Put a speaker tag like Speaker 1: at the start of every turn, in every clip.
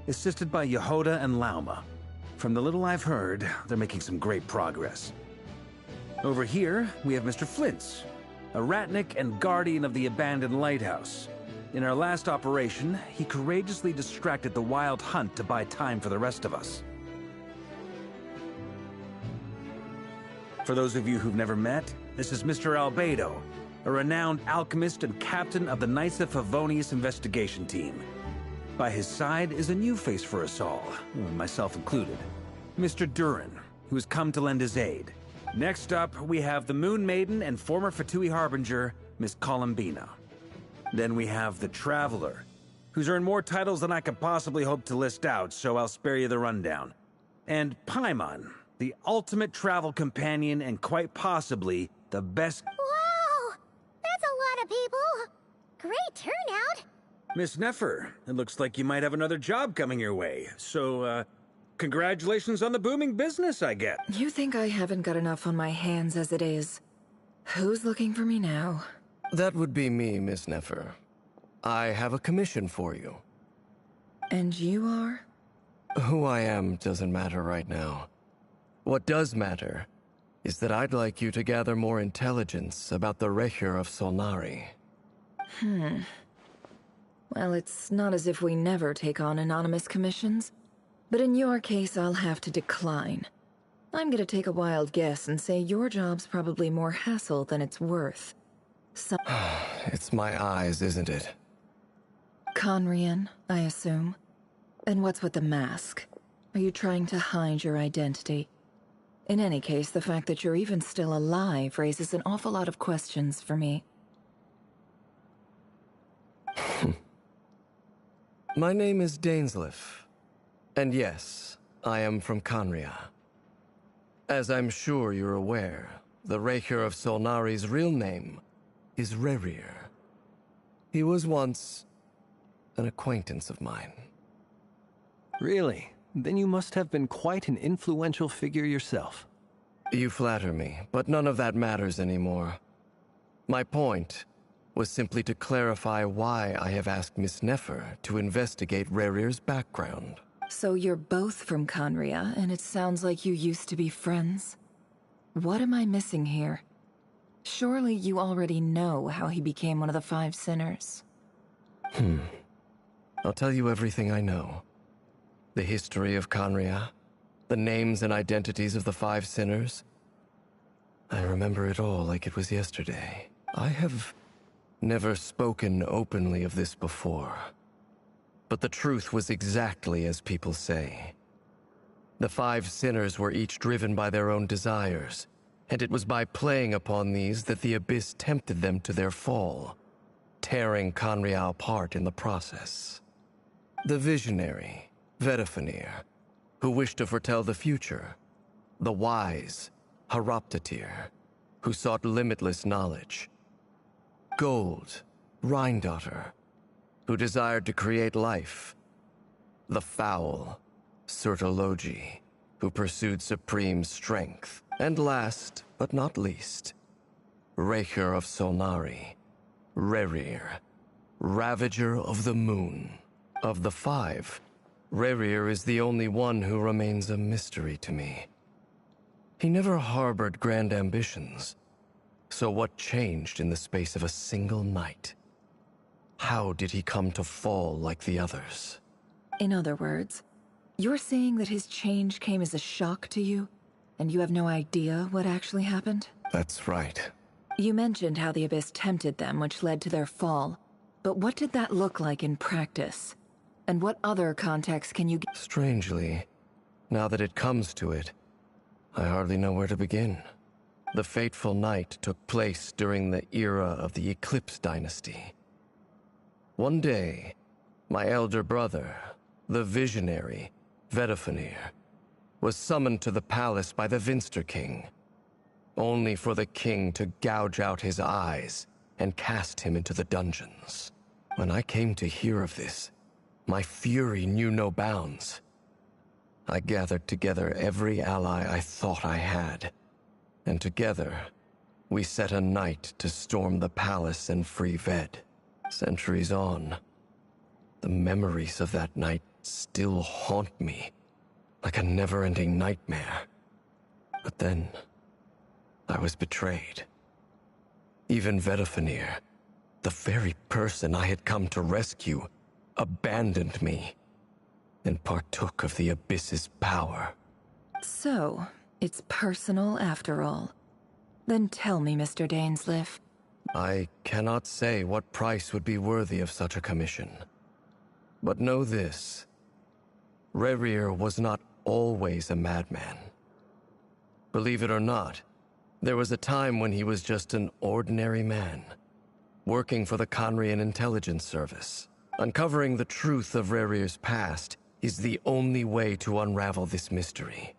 Speaker 1: assisted by Yehoda and Lauma. From the little I've heard, they're making some great progress. Over here, we have Mr. Flintz, a ratnik and guardian of the abandoned lighthouse. In our last operation, he courageously distracted the wild hunt to buy time for the rest of us. For those of you who've never met, this is Mr. Albedo, a renowned alchemist and captain of the Knights of Favonius investigation team. By his side is a new face for us all, myself included, Mr. Durin, who has come to lend his aid. Next up, we have the Moon Maiden and former Fatui Harbinger, Miss Columbina. Then we have the Traveler, who's earned more titles than I could possibly hope to list out, so I'll spare you the rundown. And Paimon, the ultimate travel companion and quite possibly the best—
Speaker 2: Wow! That's a lot of people! Great turnout!
Speaker 1: Miss Nefer, it looks like you might have another job coming your way, so, congratulations on the booming business, I get.
Speaker 3: You think I haven't got enough on my hands as it is? Who's looking for me now?
Speaker 4: That would be me, Miss Nefer. I have a commission for you.
Speaker 3: And you are?
Speaker 4: Who I am doesn't matter right now. What does matter is that I'd like you to gather more intelligence about the Recher of Solnari.
Speaker 3: Well, it's not as if we never take on anonymous commissions, but in your case, I'll have to decline. I'm gonna take a wild guess and say your job's probably more hassle than it's worth.
Speaker 4: It's my eyes, isn't it?
Speaker 3: Conrian, I assume. And what's with the mask? Are you trying to hide your identity? In any case, the fact that you're even still alive raises an awful lot of questions for me.
Speaker 4: My name is Dainsleif. And yes, I am from Conria. As I'm sure you're aware, the Recher of Solnari's real name is Rerir. He was once an acquaintance of mine.
Speaker 5: Really? Then you must have been quite an influential figure yourself.
Speaker 4: You flatter me, but none of that matters anymore. My point was simply to clarify why I have asked Miss Nefer to investigate Rerir's background.
Speaker 3: So you're both from Conria, and it sounds like you used to be friends? What am I missing here? Surely you already know how he became one of the Five Sinners.
Speaker 4: I'll tell you everything I know. The history of Conria, the names and identities of the Five Sinners. I remember it all like it was yesterday. I have never spoken openly of this before. But the truth was exactly as people say. The Five Sinners were each driven by their own desires, and it was by playing upon these that the Abyss tempted them to their fall, tearing Conria apart in the process. The visionary, Vedifenir, who wished to foretell the future. The wise, Haroptatir, who sought limitless knowledge. Gold, Rheindotter, who desired to create life. The foul, Sertologi, who pursued supreme strength. And last, but not least, Recher of Solnari, Rerir, Ravager of the Moon. Of the five, Rerir is the only one who remains a mystery to me. He never harbored grand ambitions. So what changed in the space of a single night? How did he come to fall like the others?
Speaker 3: In other words, you're saying that his change came as a shock to you, and you have no idea what actually happened?
Speaker 4: That's right.
Speaker 3: You mentioned how the Abyss tempted them, which led to their fall. But what did that look like in practice? And what other context can you give?
Speaker 4: Strangely, now that it comes to it, I hardly know where to begin. The fateful night took place during the era of the Eclipse Dynasty. One day, my elder brother, the visionary, Vedifenir, was summoned to the palace by the Vinster King, only for the king to gouge out his eyes and cast him into the dungeons. When I came to hear of this, my fury knew no bounds. I gathered together every ally I thought I had, and together, we set a night to storm the palace and free Ved. Centuries on, the memories of that night still haunt me like a never-ending nightmare. But then, I was betrayed. Even Vedafenir, the very person I had come to rescue, abandoned me and partook of the Abyss's power.
Speaker 3: So, it's personal after all. Then tell me, Mr. Dainsleif.
Speaker 4: I cannot say what price would be worthy of such a commission. But know this. Rerir was not always a madman. Believe it or not, there was a time when he was just an ordinary man, working for the Conrian Intelligence Service. Uncovering the truth of Rerir's past is the only way to unravel this mystery.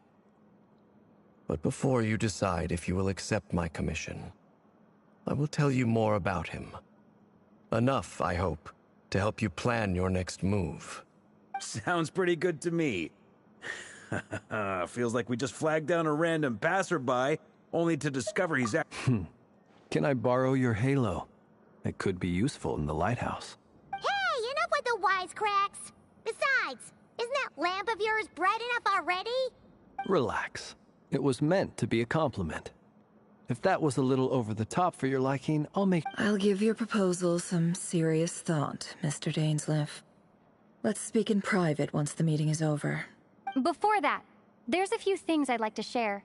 Speaker 4: But before you decide if you will accept my commission, I will tell you more about him. Enough, I hope, to help you plan your next move.
Speaker 1: Sounds pretty good to me. Feels like we just flagged down a random passerby, only to discover he's
Speaker 5: Can I borrow your halo? It could be useful in the lighthouse.
Speaker 2: Hey, enough with the wisecracks! Besides, isn't that lamp of yours bright enough already?
Speaker 5: Relax. It was meant to be a compliment. If that was a little over the top for your liking,
Speaker 3: I'll give your proposal some serious thought, Mr. Dainsleif. Let's speak in private once the meeting is over.
Speaker 6: Before that, there's a few things I'd like to share.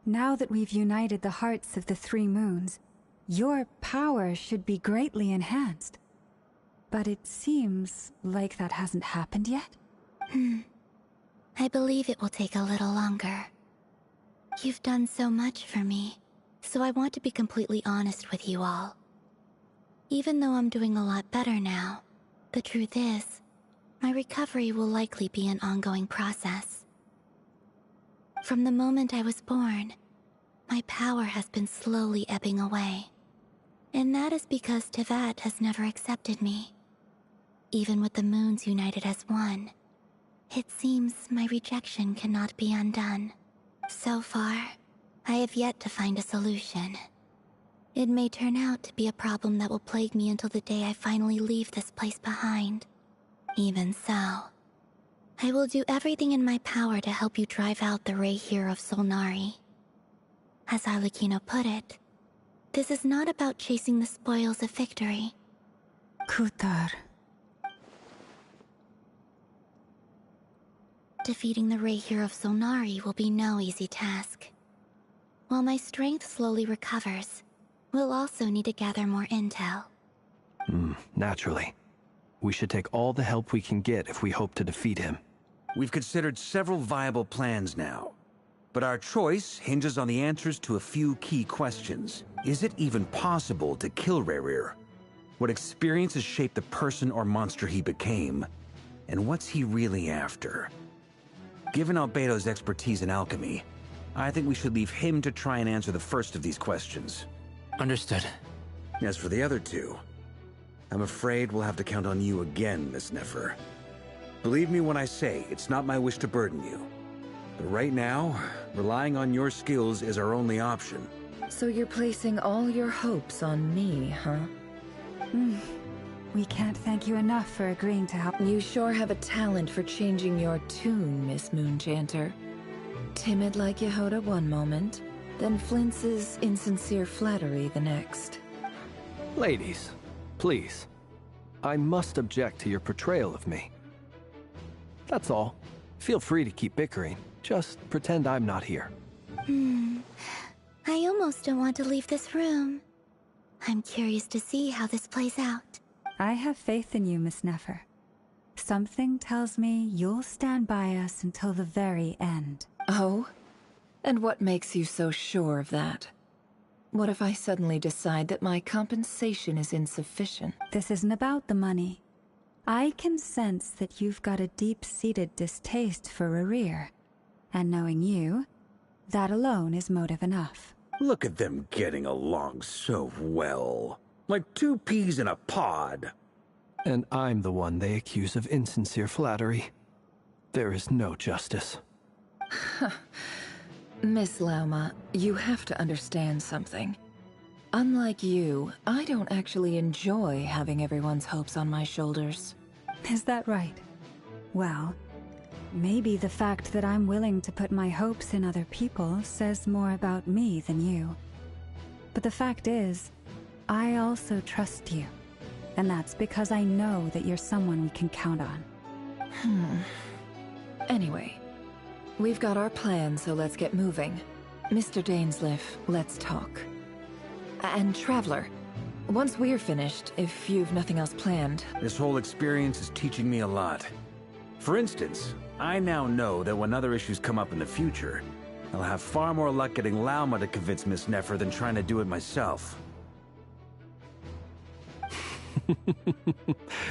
Speaker 7: Now that we've united the hearts of the three moons, your power should be greatly enhanced. But it seems like that hasn't happened yet?
Speaker 8: I believe it will take a little longer. You've done so much for me, so I want to be completely honest with you all. Even though I'm doing a lot better now, the truth is, my recovery will likely be an ongoing process. From the moment I was born, my power has been slowly ebbing away. And that is because Tevat has never accepted me. Even with the moons united as one, it seems my rejection cannot be undone. So far, I have yet to find a solution. It may turn out to be a problem that will plague me until the day I finally leave this place behind. Even so, I will do everything in my power to help you drive out the Reihir of Solnari. As Arlecchino put it, this is not about chasing the spoils of victory.
Speaker 7: Kutar.
Speaker 8: Defeating the Reihir of Solnari will be no easy task. While my strength slowly recovers, we'll also need to gather more intel.
Speaker 5: Naturally. We should take all the help we can get if we hope to defeat him.
Speaker 1: We've considered several viable plans now, but our choice hinges on the answers to a few key questions. Is it even possible to kill Rerir? What experiences shaped the person or monster he became? And what's he really after? Given Albedo's expertise in alchemy, I think we should leave him to try and answer the first of these questions.
Speaker 9: Understood.
Speaker 1: As for the other two, I'm afraid we'll have to count on you again, Miss Nefer. Believe me when I say it's not my wish to burden you. But right now, relying on your skills is our only option.
Speaker 3: So you're placing all your hopes on me, huh?
Speaker 7: We can't thank you enough for agreeing to help.
Speaker 3: You sure have a talent for changing your tune, Miss Moonchanter. Timid like Yehoda one moment, then flinches insincere flattery the next.
Speaker 5: Ladies, please. I must object to your portrayal of me. That's all. Feel free to keep bickering. Just pretend I'm not here.
Speaker 8: I almost don't want to leave this room. I'm curious to see how this plays out.
Speaker 7: I have faith in you, Miss Nefer. Something tells me you'll stand by us until the very end.
Speaker 3: Oh? And what makes you so sure of that? What if I suddenly decide that my compensation is insufficient?
Speaker 7: This isn't about the money. I can sense that you've got a deep-seated distaste for Rerir. And knowing you, that alone is motive enough.
Speaker 1: Look at them getting along so well. Like two peas in a pod.
Speaker 5: And I'm the one they accuse of insincere flattery. There is no justice.
Speaker 3: Miss Lauma, you have to understand something. Unlike you, I don't actually enjoy having everyone's hopes on my shoulders.
Speaker 7: Is that right? Well, maybe the fact that I'm willing to put my hopes in other people says more about me than you. But the fact is, I also trust you. And that's because I know that you're someone we can count on.
Speaker 3: Anyway, we've got our plan, so let's get moving. Mr. Dainsleif, let's talk. And Traveler, once we're finished, if you've nothing else planned...
Speaker 1: This whole experience is teaching me a lot. For instance, I now know that when other issues come up in the future, I'll have far more luck getting Lauma to convince Miss Nefer than trying to do it myself.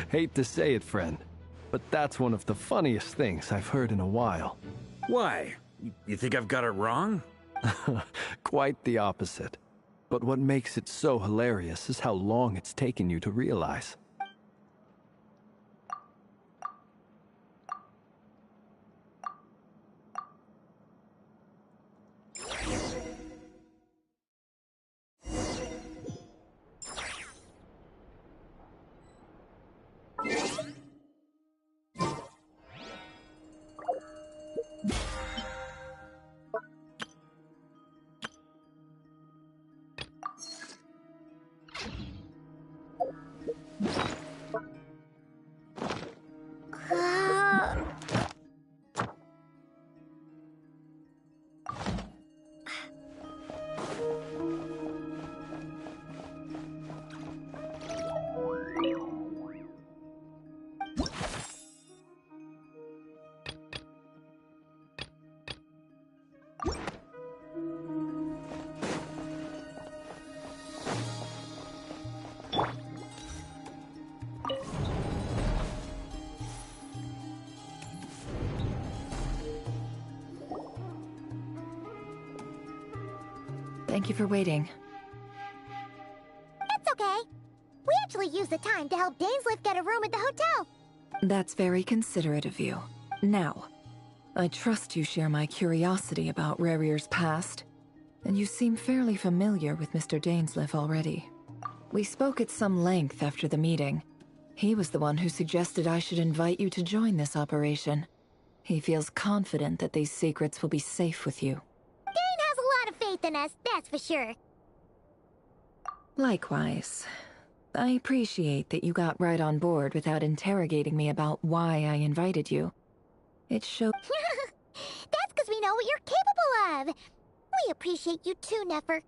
Speaker 5: Hate to say it, friend, but that's one of the funniest things I've heard in a while.
Speaker 1: Why? You think I've got it wrong?
Speaker 5: Quite the opposite. But what makes it so hilarious is how long it's taken you to realize.
Speaker 3: Thank you for waiting.
Speaker 2: It's okay. We actually used the time to help Dainsleif get a room at the hotel.
Speaker 3: That's very considerate of you. Now, I trust you share my curiosity about Rarier's past, and you seem fairly familiar with Mr. Dainsleif already. We spoke at some length after the meeting. He was the one who suggested I should invite you to join this operation. He feels confident that these secrets will be safe with you.
Speaker 2: Dane has a lot of faith in us, that's for sure.
Speaker 3: Likewise. I appreciate that you got right on board without interrogating me about why I invited you. It showed...
Speaker 2: That's because we know what you're capable of. We appreciate you too, Nefer.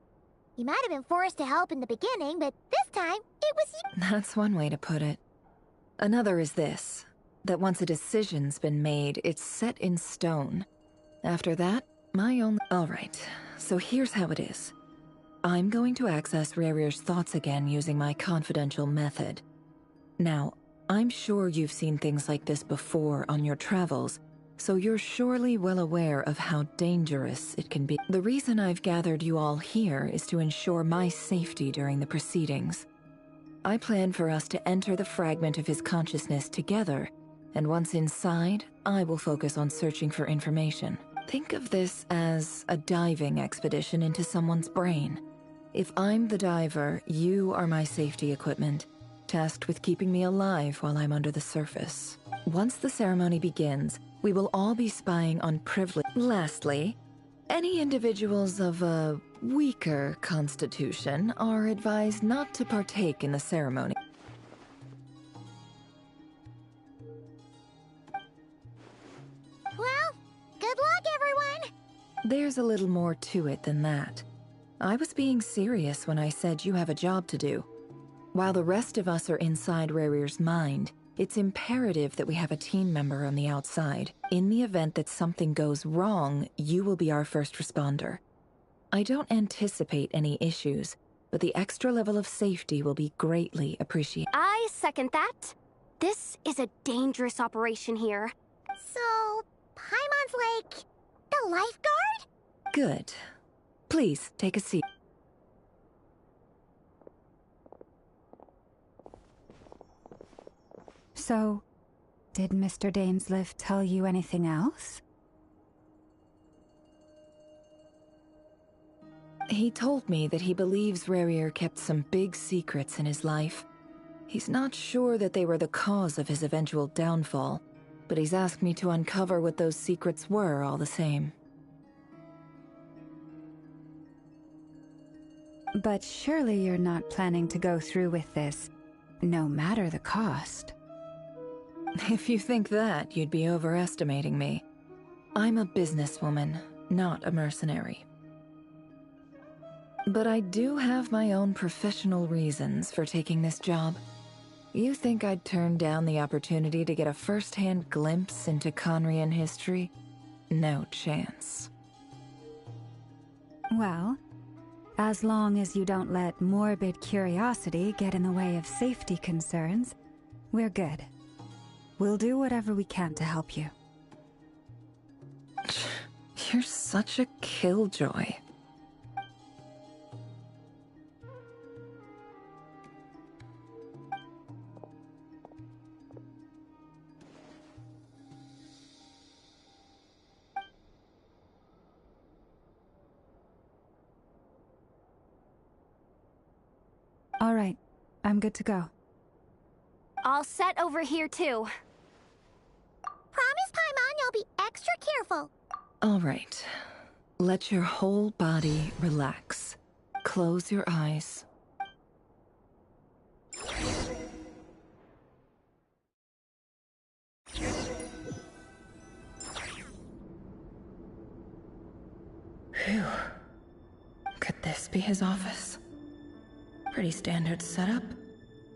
Speaker 2: You might have been forced to help in the beginning, but this time, it was you.
Speaker 3: That's one way to put it. Another is this, that once a decision's been made, it's set in stone. After that, my own... Alright, so here's how it is. I'm going to access Rarier's thoughts again using my confidential method. Now, I'm sure you've seen things like this before on your travels, so you're surely well aware of how dangerous it can be. The reason I've gathered you all here is to ensure my safety during the proceedings. I plan for us to enter the fragment of his consciousness together, and once inside, I will focus on searching for information. Think of this as a diving expedition into someone's brain. If I'm the diver, you are my safety equipment, tasked with keeping me alive while I'm under the surface. Once the ceremony begins, we will all be spying on privilege. Lastly, any individuals of a weaker constitution are advised not to partake in the ceremony.
Speaker 2: Well, good luck, everyone!
Speaker 3: There's a little more to it than that. I was being serious when I said you have a job to do. While the rest of us are inside Rarier's mind, it's imperative that we have a team member on the outside. In the event that something goes wrong, you will be our first responder. I don't anticipate any issues, but the extra level of safety will be greatly appreciated.
Speaker 6: I second that. This is a dangerous operation here.
Speaker 2: So, Paimon's like the lifeguard?
Speaker 3: Good. Please, take a seat.
Speaker 7: So, did Mr. Dainsleif tell you anything else?
Speaker 3: He told me that he believes Rarier kept some big secrets in his life. He's not sure that they were the cause of his eventual downfall, but he's asked me to uncover what those secrets were all the same.
Speaker 7: But surely you're not planning to go through with this, no matter the cost.
Speaker 3: If you think that, you'd be overestimating me. I'm a businesswoman, not a mercenary. But I do have my own professional reasons for taking this job. You think I'd turn down the opportunity to get a first-hand glimpse into Conrian history? No chance.
Speaker 7: Well, as long as you don't let morbid curiosity get in the way of safety concerns, we're good. We'll do whatever we can to help you.
Speaker 3: You're such a killjoy.
Speaker 7: All right, I'm good to go.
Speaker 6: All set over here, too.
Speaker 2: Promise, Paimon, you'll be extra careful.
Speaker 3: All right. Let your whole body relax. Close your eyes. Phew. Could this be his office? Pretty standard setup.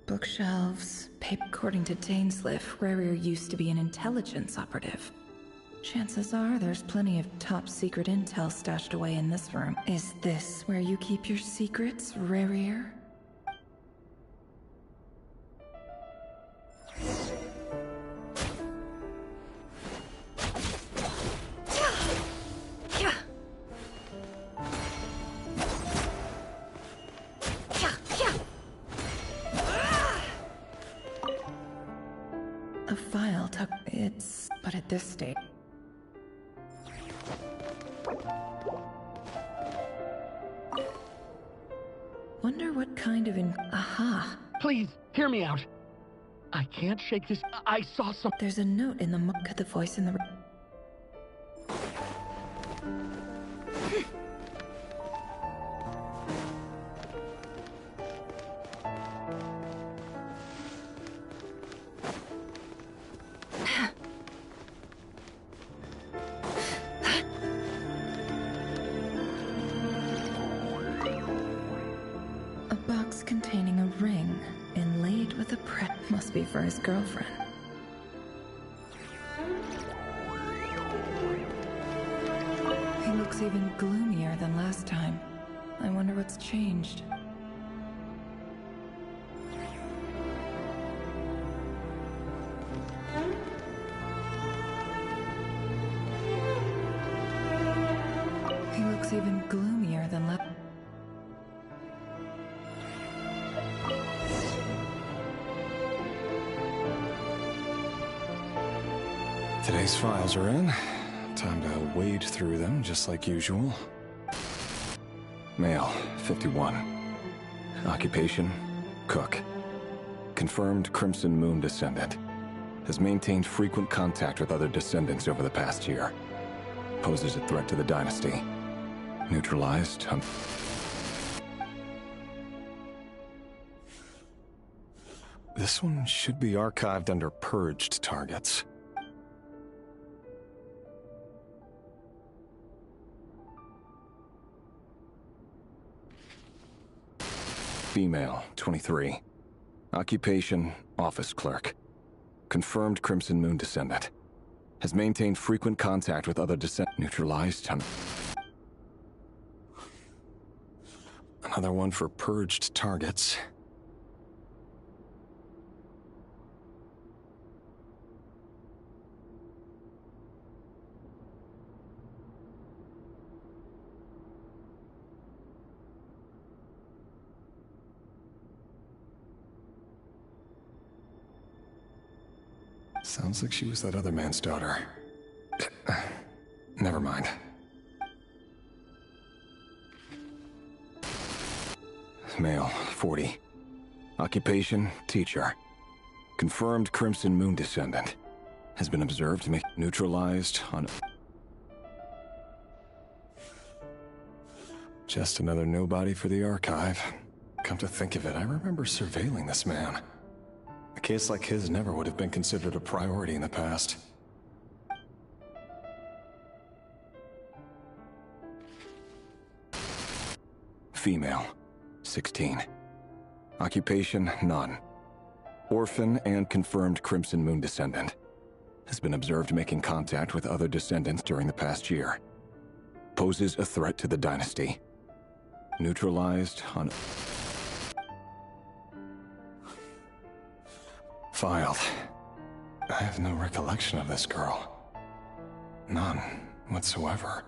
Speaker 3: Bookshelves, paper. According to Dainsliff, Rarier used to be an intelligence operative. Chances are there's plenty of top secret intel stashed away in this room. Is this where you keep your secrets, Rarier? A file tucked. But at this stage. Wonder what kind of aha.
Speaker 9: Please, hear me out. I can't shake this. I saw some.
Speaker 3: There's a note in the muck of the voice in the. A box containing a ring inlaid with a must be for his girlfriend. He looks even gloomier than last time. I wonder what's changed. He looks even gloomier than last.
Speaker 10: Today's files are in. Time to wade through them, just like usual. Male, 51. Occupation, cook. Confirmed Crimson Moon descendant. Has maintained frequent contact with other descendants over the past year. Poses a threat to the dynasty. Neutralized. This one should be archived under purged targets. Female, 23. Occupation, office clerk. Confirmed Crimson Moon descendant. Has maintained frequent contact with other neutralized. Another one for purged targets. Sounds like she was that other man's daughter. Never mind. Male, 40. Occupation, teacher. Confirmed Crimson Moon descendant. Has been observed to make neutralized on... Just another nobody for the archive. Come to think of it, I remember surveilling this man. A case like his never would have been considered a priority in the past. Female, 16. Occupation, none. Orphan and confirmed Crimson Moon descendant. Has been observed making contact with other descendants during the past year. Poses a threat to the dynasty. Neutralized on... Filed. I have no recollection of this girl. None whatsoever.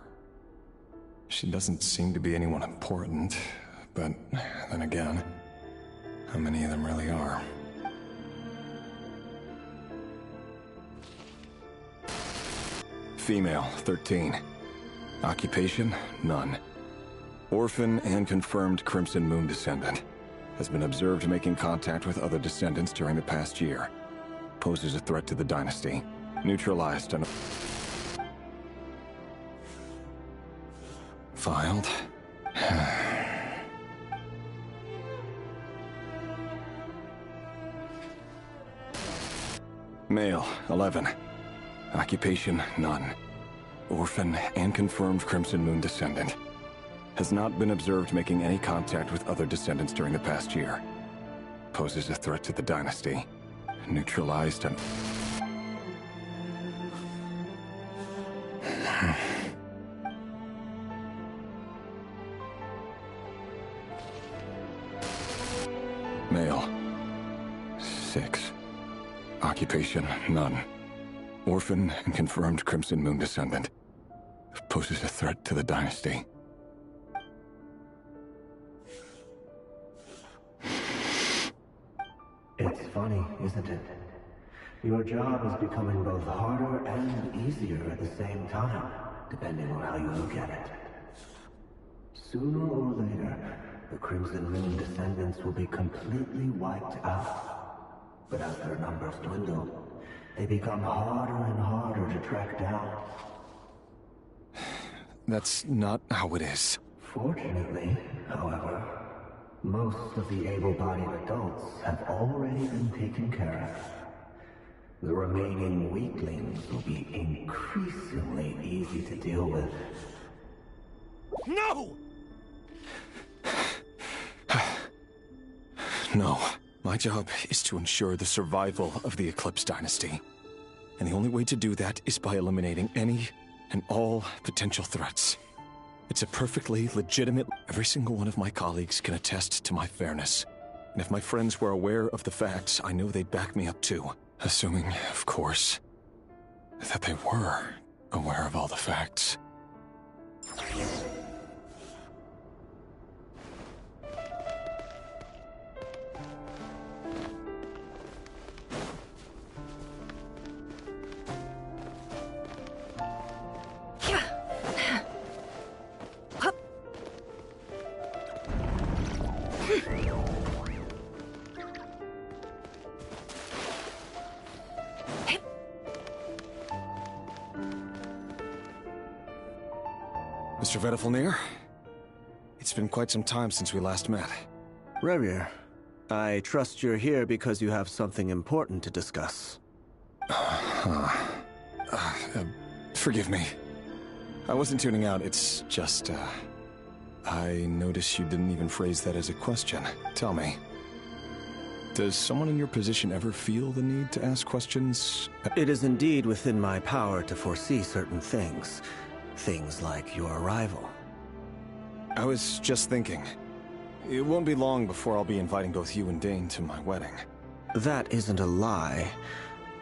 Speaker 10: She doesn't seem to be anyone important, but then again, how many of them really are? Female, 13. Occupation, none. Orphan and confirmed Crimson Moon descendant. Has been observed making contact with other descendants during the past year. Poses a threat to the dynasty. Neutralized on... Filed. Male, 11. Occupation, none. Orphan and confirmed Crimson Moon descendant. Has not been observed making any contact with other descendants during the past year. Poses a threat to the dynasty. Neutralized on... Male. 6. Occupation, none. Orphan and confirmed Crimson Moon descendant. Poses a threat to the dynasty.
Speaker 11: It's funny, isn't it? Your job is becoming both harder and easier at the same time, depending on how you look at it. Sooner or later, the Crimson Moon descendants will be completely wiped out. But as their numbers dwindle, they become harder and harder to track down.
Speaker 10: That's not how it is.
Speaker 11: Fortunately, however, most of the able-bodied adults have already been taken care of. The remaining weaklings will be increasingly easy to deal with.
Speaker 10: No! No. My job is to ensure the survival of the Eclipse Dynasty. And the only way to do that is by eliminating any and all potential threats. It's a perfectly legitimate... Every single one of my colleagues can attest to my fairness. And if my friends were aware of the facts, I know they'd back me up too. Assuming, of course, that they were aware of all the facts. Mr. Vedifalnir? It's been quite some time since we last met.
Speaker 12: Revier, I trust you're here because you have something important to discuss.
Speaker 10: Forgive me. I wasn't tuning out, it's just, I noticed you didn't even phrase that as a question. Tell me, does someone in your position ever feel the need to ask questions?
Speaker 12: It is indeed within my power to foresee certain things. Things like your arrival.
Speaker 10: I was just thinking. It won't be long before I'll be inviting both you and Dane to my wedding.
Speaker 12: That isn't a lie,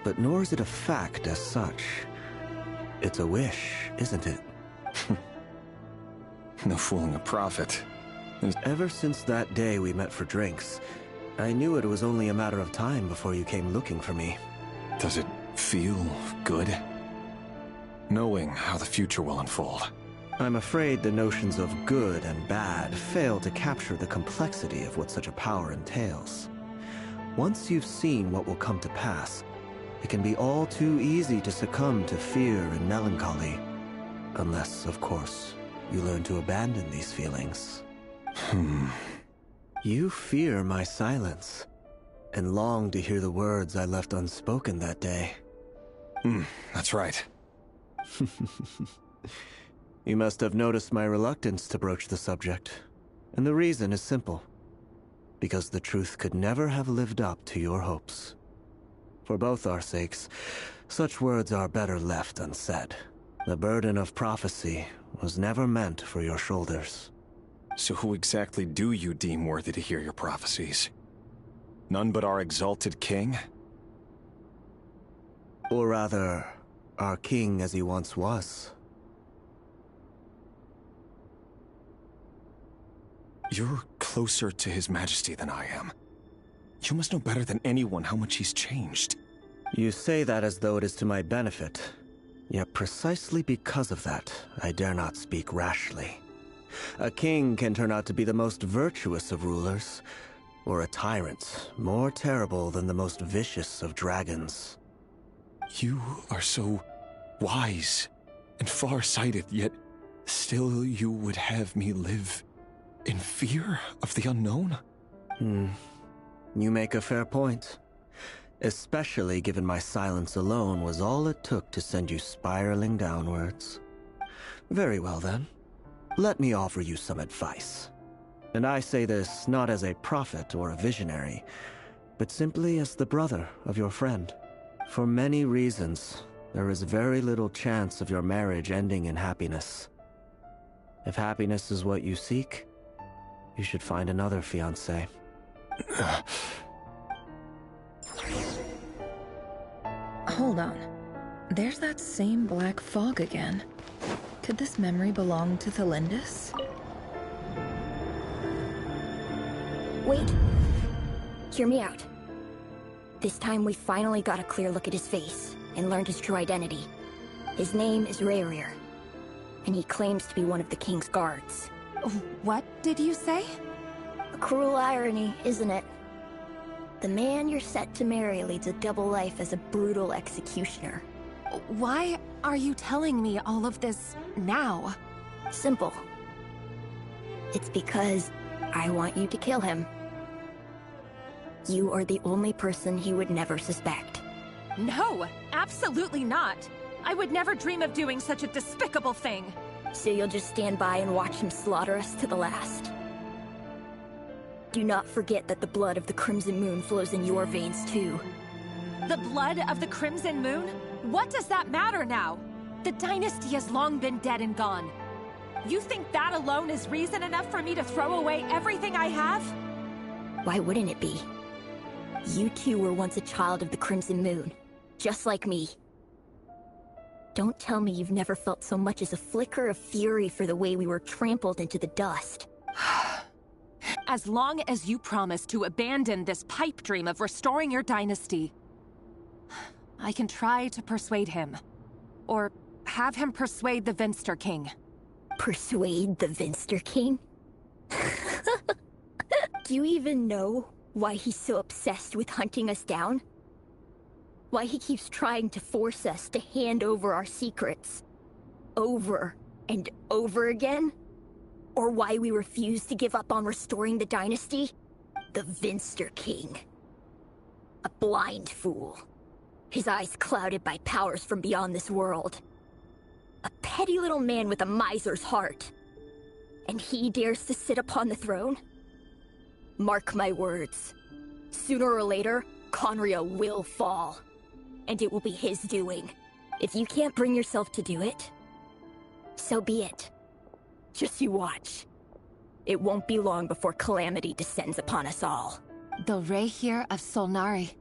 Speaker 12: but nor is it a fact as such. It's a wish, isn't it?
Speaker 10: No fooling a prophet.
Speaker 12: Ever since that day we met for drinks, I knew it was only a matter of time before you came looking for me.
Speaker 10: Does it feel good? Knowing how the future will unfold.
Speaker 12: I'm afraid the notions of good and bad fail to capture the complexity of what such a power entails. Once you've seen what will come to pass, it can be all too easy to succumb to fear and melancholy. Unless, of course, you learn to abandon these feelings. You fear my silence, and long to hear the words I left unspoken that day.
Speaker 10: That's right.
Speaker 12: You must have noticed my reluctance to broach the subject, and the reason is simple. Because the truth could never have lived up to your hopes. For both our sakes, such words are better left unsaid. The burden of prophecy was never meant for your shoulders.
Speaker 10: So who exactly do you deem worthy to hear your prophecies? None but our exalted king?
Speaker 12: Or rather, our king as he once was.
Speaker 10: You're closer to His Majesty than I am. You must know better than anyone how much he's changed.
Speaker 12: You say that as though it is to my benefit. Yet precisely because of that, I dare not speak rashly. A king can turn out to be the most virtuous of rulers, or a tyrant more terrible than the most vicious of dragons.
Speaker 10: You are so wise and far-sighted, yet still you would have me live in fear of the unknown?
Speaker 12: You make a fair point. Especially given my silence alone was all it took to send you spiraling downwards. Very well then. Let me offer you some advice. And I say this not as a prophet or a visionary, but simply as the brother of your friend. For many reasons, there is very little chance of your marriage ending in happiness. If happiness is what you seek, you should find another fiancé.
Speaker 3: Hold on. There's that same black fog again. Could this memory belong to Thelindis?
Speaker 13: Wait. Hear me out. This time we finally got a clear look at his face and learned his true identity. His name is Rayrir, and he claims to be one of the king's guards.
Speaker 6: What did you say?
Speaker 13: A cruel irony, isn't it? The man you're set to marry leads a double life as a brutal executioner.
Speaker 6: Why are you telling me all of this now?
Speaker 13: Simple. It's because I want you to kill him. You are the only person he would never suspect.
Speaker 6: No, absolutely not. I would never dream of doing such a despicable thing.
Speaker 13: So you'll just stand by and watch him slaughter us to the last. Do not forget that the blood of the Crimson Moon flows in your veins too.
Speaker 6: The blood of the Crimson Moon? What does that matter now? The dynasty has long been dead and gone. You think that alone is reason enough for me to throw away everything I have?
Speaker 13: Why wouldn't it be? You two were once a child of the Crimson Moon, just like me. Don't tell me you've never felt so much as a flicker of fury for the way we were trampled into the dust.
Speaker 6: As long as you promise to abandon this pipe dream of restoring your dynasty, I can try to persuade him. Or have him persuade the Vinster King.
Speaker 13: Persuade the Vinster King? Do you even know why he's so obsessed with hunting us down? Why he keeps trying to force us to hand over our secrets? Over and over again? Or why we refuse to give up on restoring the dynasty? The Vinster King. A blind fool. His eyes clouded by powers from beyond this world. A petty little man with a miser's heart. And he dares to sit upon the throne? Mark my words. Sooner or later, Conria will fall. And it will be his doing. If you can't bring yourself to do it, so be it. Just you watch. It won't be long before calamity descends upon us all.
Speaker 6: The Rayrir of Solnari.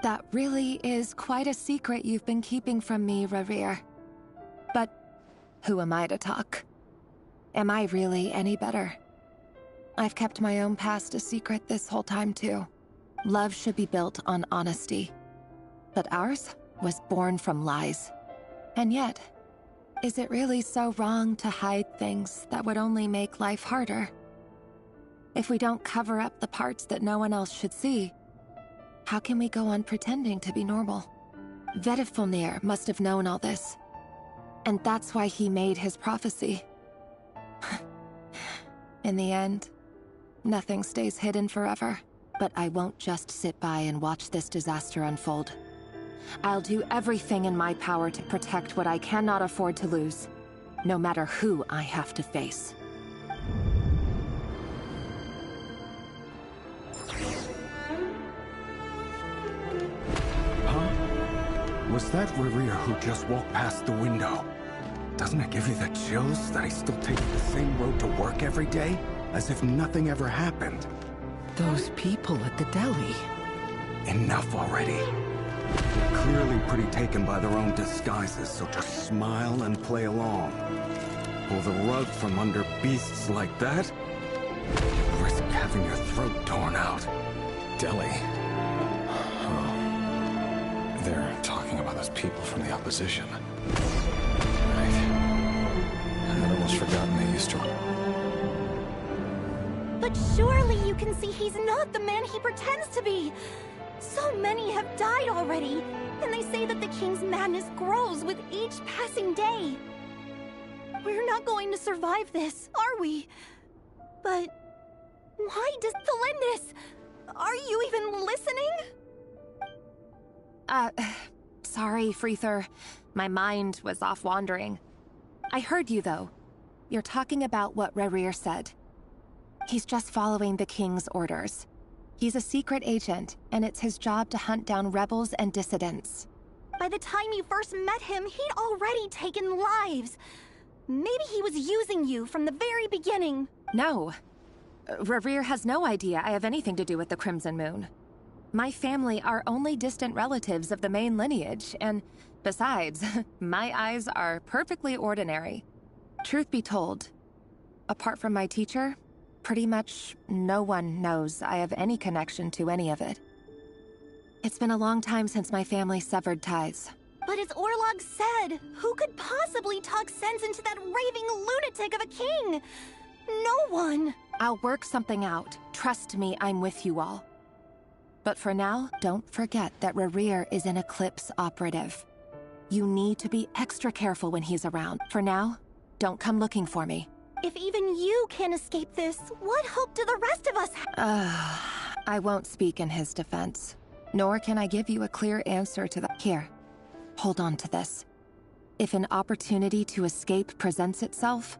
Speaker 6: That really is quite a secret you've been keeping from me, Rayrir. But who am I to talk? Am I really any better? I've kept my own past a secret this whole time too. Love should be built on honesty. But ours was born from lies. And yet, Is it really so wrong to hide things that would only make life harder? If we don't cover up the parts that no one else should see, how can we go on pretending to be normal? Vedifulnir must have known all this. And that's why he made his prophecy. In the end, nothing stays hidden forever. But I won't just sit by and watch this disaster unfold. I'll do everything in my power to protect what I cannot afford to lose, no matter who I have to face.
Speaker 10: Huh? Was that Rerir who just walked past the window? Doesn't it give you the chills that he's still taking the same road to work every day? As if nothing ever happened.
Speaker 3: Those people at the deli.
Speaker 10: Enough already. They're clearly pretty taken by their own disguises, so just smile and play along. Pull the rug from under beasts like that, risk having your throat torn out. Deli. Oh. They're talking about those people from the opposition. Right. I'd almost forgotten they used to...
Speaker 2: But surely you can see he's not the man he pretends to be! So many have died already, and they say that the king's madness grows with each passing day. We're not going to survive this, are we? But why does Thelindis? Are you even listening?
Speaker 6: Sorry, Freether. My mind was off wandering. I heard you, though. You're talking about what Rerir said. He's just following the king's orders. He's a secret agent, and it's his job to hunt down rebels and dissidents.
Speaker 2: By the time you first met him, he'd already taken lives. Maybe he was using you from the very beginning.
Speaker 6: No. Rerir has no idea I have anything to do with the Crimson Moon. My family are only distant relatives of the main lineage, and besides, my eyes are perfectly ordinary. Truth be told, apart from my teacher, pretty much no one knows I have any connection to any of it. It's been a long time since my family severed ties.
Speaker 2: But as Orlog said, who could possibly talk sense into that raving lunatic of a king? No one!
Speaker 6: I'll work something out. Trust me, I'm with you all. But for now, don't forget that Rerir is an Eclipse operative. You need to be extra careful when he's around. For now, don't come looking for me.
Speaker 2: If even you can't escape this, what hope do the rest of us have?
Speaker 6: I won't speak in his defense. Nor can I give you a clear answer to that. Here, hold on to this. If an opportunity to escape presents itself,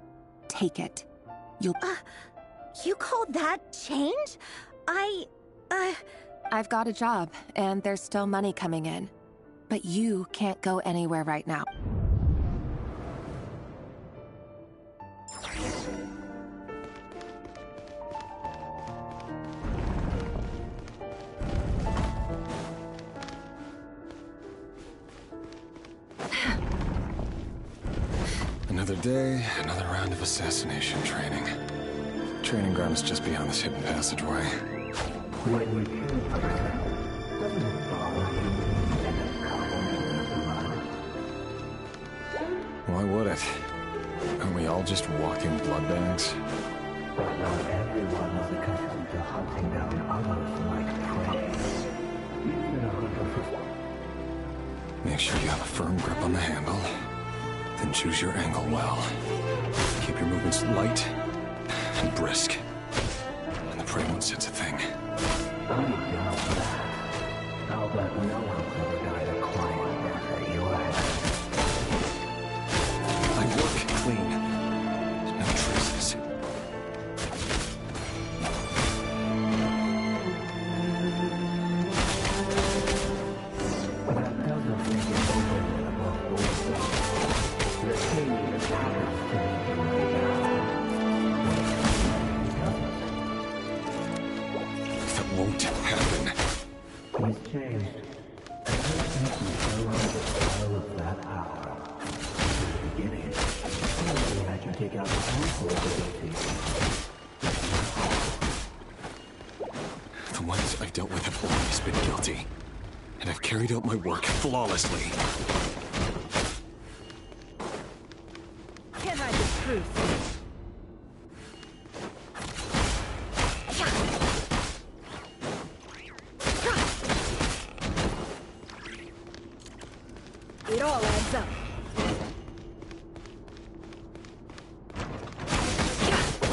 Speaker 6: take it. You'll...
Speaker 2: You call that change?
Speaker 6: I've got a job, and there's still money coming in. But you can't go anywhere right now.
Speaker 10: Another day, another round of assassination training. Training ground is just beyond this hidden passageway.
Speaker 11: When you kill a person, doesn't it bother you that it's covered in blood?
Speaker 10: Why would it? Aren't we all just walking blood bags?
Speaker 11: But not everyone is accustomed to hunting down others like prey. You've been a hunter for...
Speaker 10: Make sure you have a firm grip on the handle. Then choose your angle well. Keep your movements light and brisk. And the prey won't sense a thing.
Speaker 11: I doubt that. I'll bet no one's ever died a quiet death at your hands.
Speaker 10: I work clean. No traces.
Speaker 11: That doesn't make it over above board. The king is happens to be right now.
Speaker 10: That won't happen.
Speaker 11: He's changed. And I think he fell under the spell of that power. In the beginning, he had you take out the handful of
Speaker 10: The ones I've dealt with have always been guilty. And I've carried out my work flawlessly.
Speaker 14: truth. It all adds up.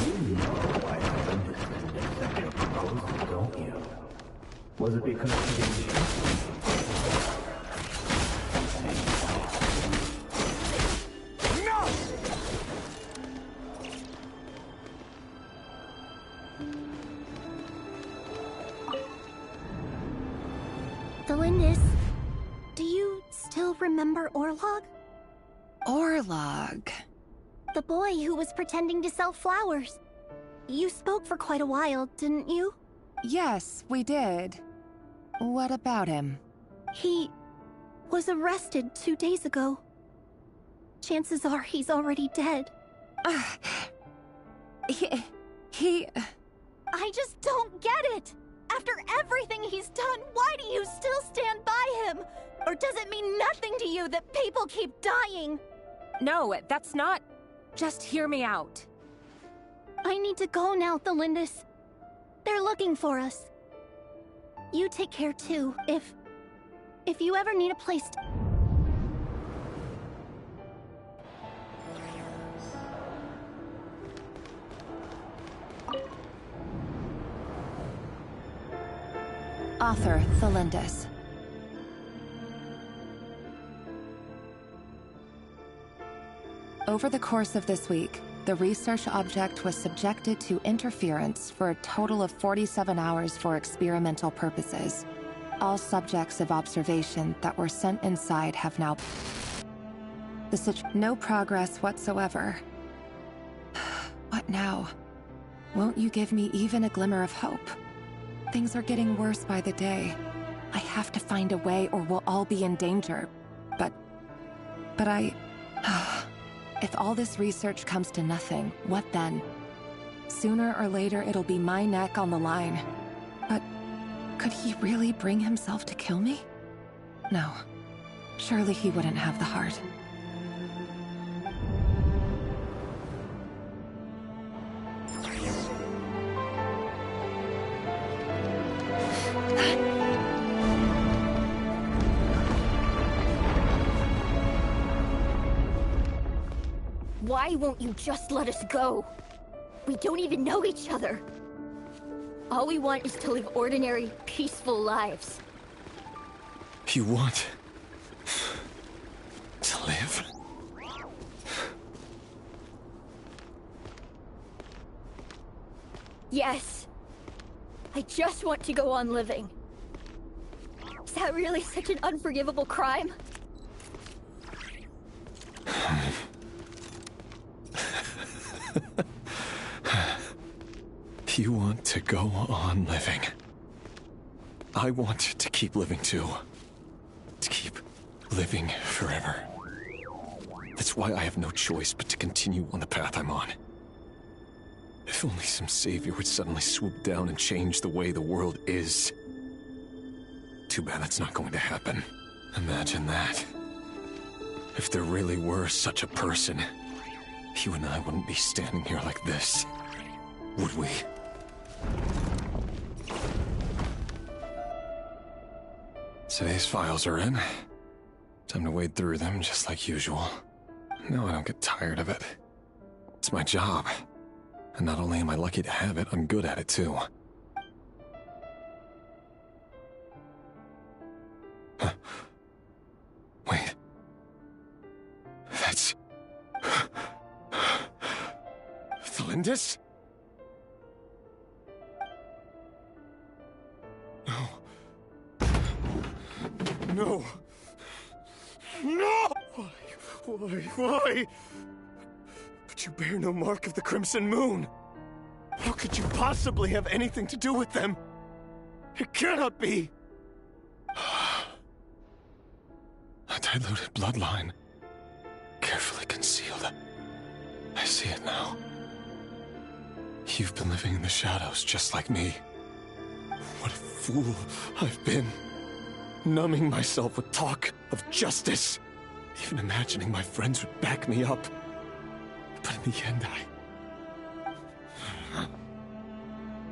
Speaker 11: You know I didn't accept your proposal, don't you? Was it because you didn't trust me?
Speaker 2: Delindis, do you still remember Orlog?
Speaker 6: Orlog.
Speaker 2: The boy who was pretending to sell flowers. You spoke for quite a while, didn't you?
Speaker 6: Yes, we did. What about him?
Speaker 2: He was arrested 2 days ago. Chances are he's already dead.
Speaker 6: He...
Speaker 2: I just don't get it! After everything he's done, why do you still stand by him? Or does it mean nothing to you that people keep dying?
Speaker 15: No, that's not... Just hear me out.
Speaker 2: I need to go now, Thelindis. They're looking for us. You take care too, if you ever need a place to...
Speaker 6: Author Thelindis. Over the course of this week, the research object was subjected to interference for a total of 47 hours for experimental purposes. All subjects of observation that were sent inside have now... No progress whatsoever. What now? Won't you give me even a glimmer of hope? Things are getting worse by the day. I have to find a way or we'll all be in danger. But I... If all this research comes to nothing, what then? Sooner or later, it'll be my neck on the line. But could he really bring himself to kill me? No. Surely he wouldn't have the heart.
Speaker 13: Why won't you just let us go? We don't even know each other. All we want is to live ordinary, peaceful lives.
Speaker 10: You want... to live?
Speaker 13: Yes. I just want to go on living. Is that really such an unforgivable crime?
Speaker 10: You want to go on living. I want to keep living too. To keep living forever. That's why I have no choice but to continue on the path I'm on. If only some savior would suddenly swoop down and change the way the world is. Too bad that's not going to happen. Imagine that. If there really were such a person, you and I wouldn't be standing here like this, would we? Today's files are in. Time to wade through them just like usual. No, I don't get tired of it. It's my job. And not only am I lucky to have it, I'm good at it too. Wait. That's... Thelindis? No. No! Why? But you bear no mark of the Crimson Moon. How could you possibly have anything to do with them? It cannot be! A diluted bloodline. Carefully concealed. I see it now. You've been living in the shadows just like me. What a fool I've been. Numbing myself with talk of justice. Even imagining my friends would back me up. But in the end,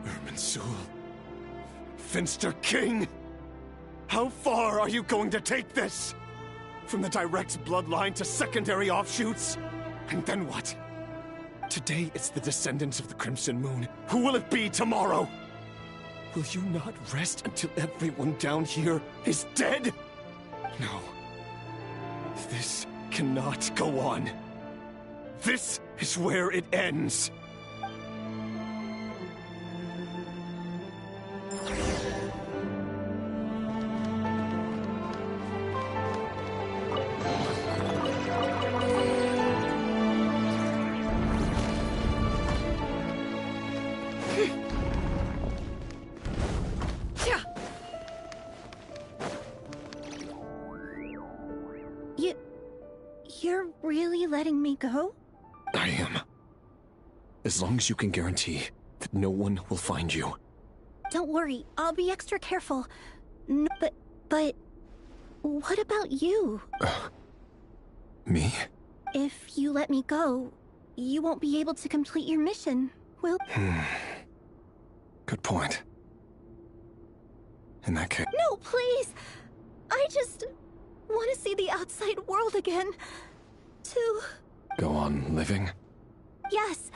Speaker 10: Irminsul. Finster King! How far are you going to take this? From the direct bloodline to secondary offshoots? And then what? Today it's the descendants of the Crimson Moon. Who will it be tomorrow? Will you not rest until everyone down here is dead? No. This cannot go on. This is where it ends.
Speaker 2: You're really letting me go?
Speaker 10: I am. As long as you can guarantee that no one will find you.
Speaker 2: Don't worry, I'll be extra careful. No, but... what about you?
Speaker 10: Me?
Speaker 2: If you let me go, you won't be able to complete your mission, will...
Speaker 10: Good point. In that case...
Speaker 2: No, please! I just want to see the outside world again. To...
Speaker 10: Go on living?
Speaker 2: Yes.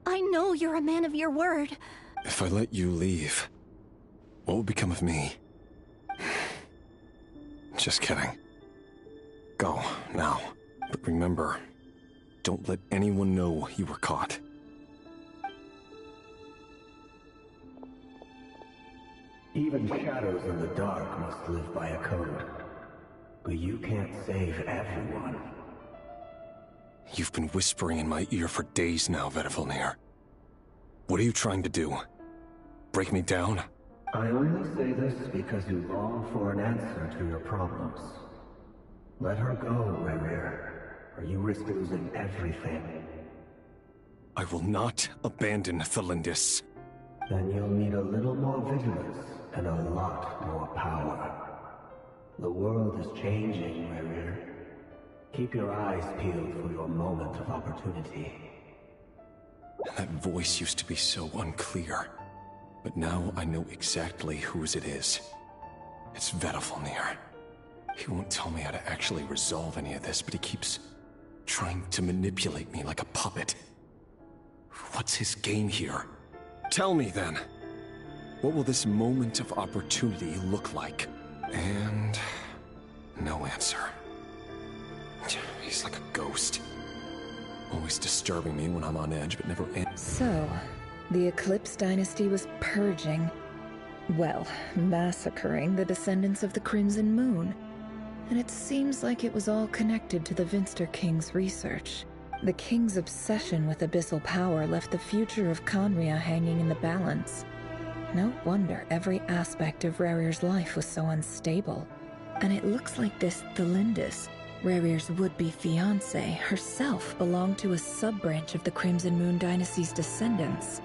Speaker 2: I know you're a man of your word.
Speaker 10: If I let you leave, what will become of me? Just kidding. Go, now. But remember, don't let anyone know you were caught.
Speaker 11: Even shadows in the dark must live by a code. But you can't save everyone.
Speaker 10: You've been whispering in my ear for days now, Vedifilnir. What are you trying to do? Break me down?
Speaker 11: I only say this because you long for an answer to your problems. Let her go, Rerir, or you risk losing everything.
Speaker 10: I will not abandon Thelindis.
Speaker 11: Then you'll need a little more vigilance and a lot more power. The world is changing, Rerir. Keep your eyes peeled for your moment of opportunity.
Speaker 10: That voice used to be so unclear. But now I know exactly whose it is. It's Vedifilnir. He won't tell me how to actually resolve any of this, but he keeps trying to manipulate me like a puppet. What's his game here? Tell me then. What will this moment of opportunity look like? And... no answer. He's like a ghost. Always disturbing me when I'm on edge, but never ends.
Speaker 3: So, the Eclipse Dynasty was purging, well, massacring the descendants of the Crimson Moon. And it seems like it was all connected to the Vinster King's research. The King's obsession with abyssal power left the future of Conria hanging in the balance. No wonder every aspect of Rerir's life was so unstable. And it looks like this Thelindis, Rerir's would-be fiancée, herself belonged to a sub-branch of the Crimson Moon Dynasty's descendants.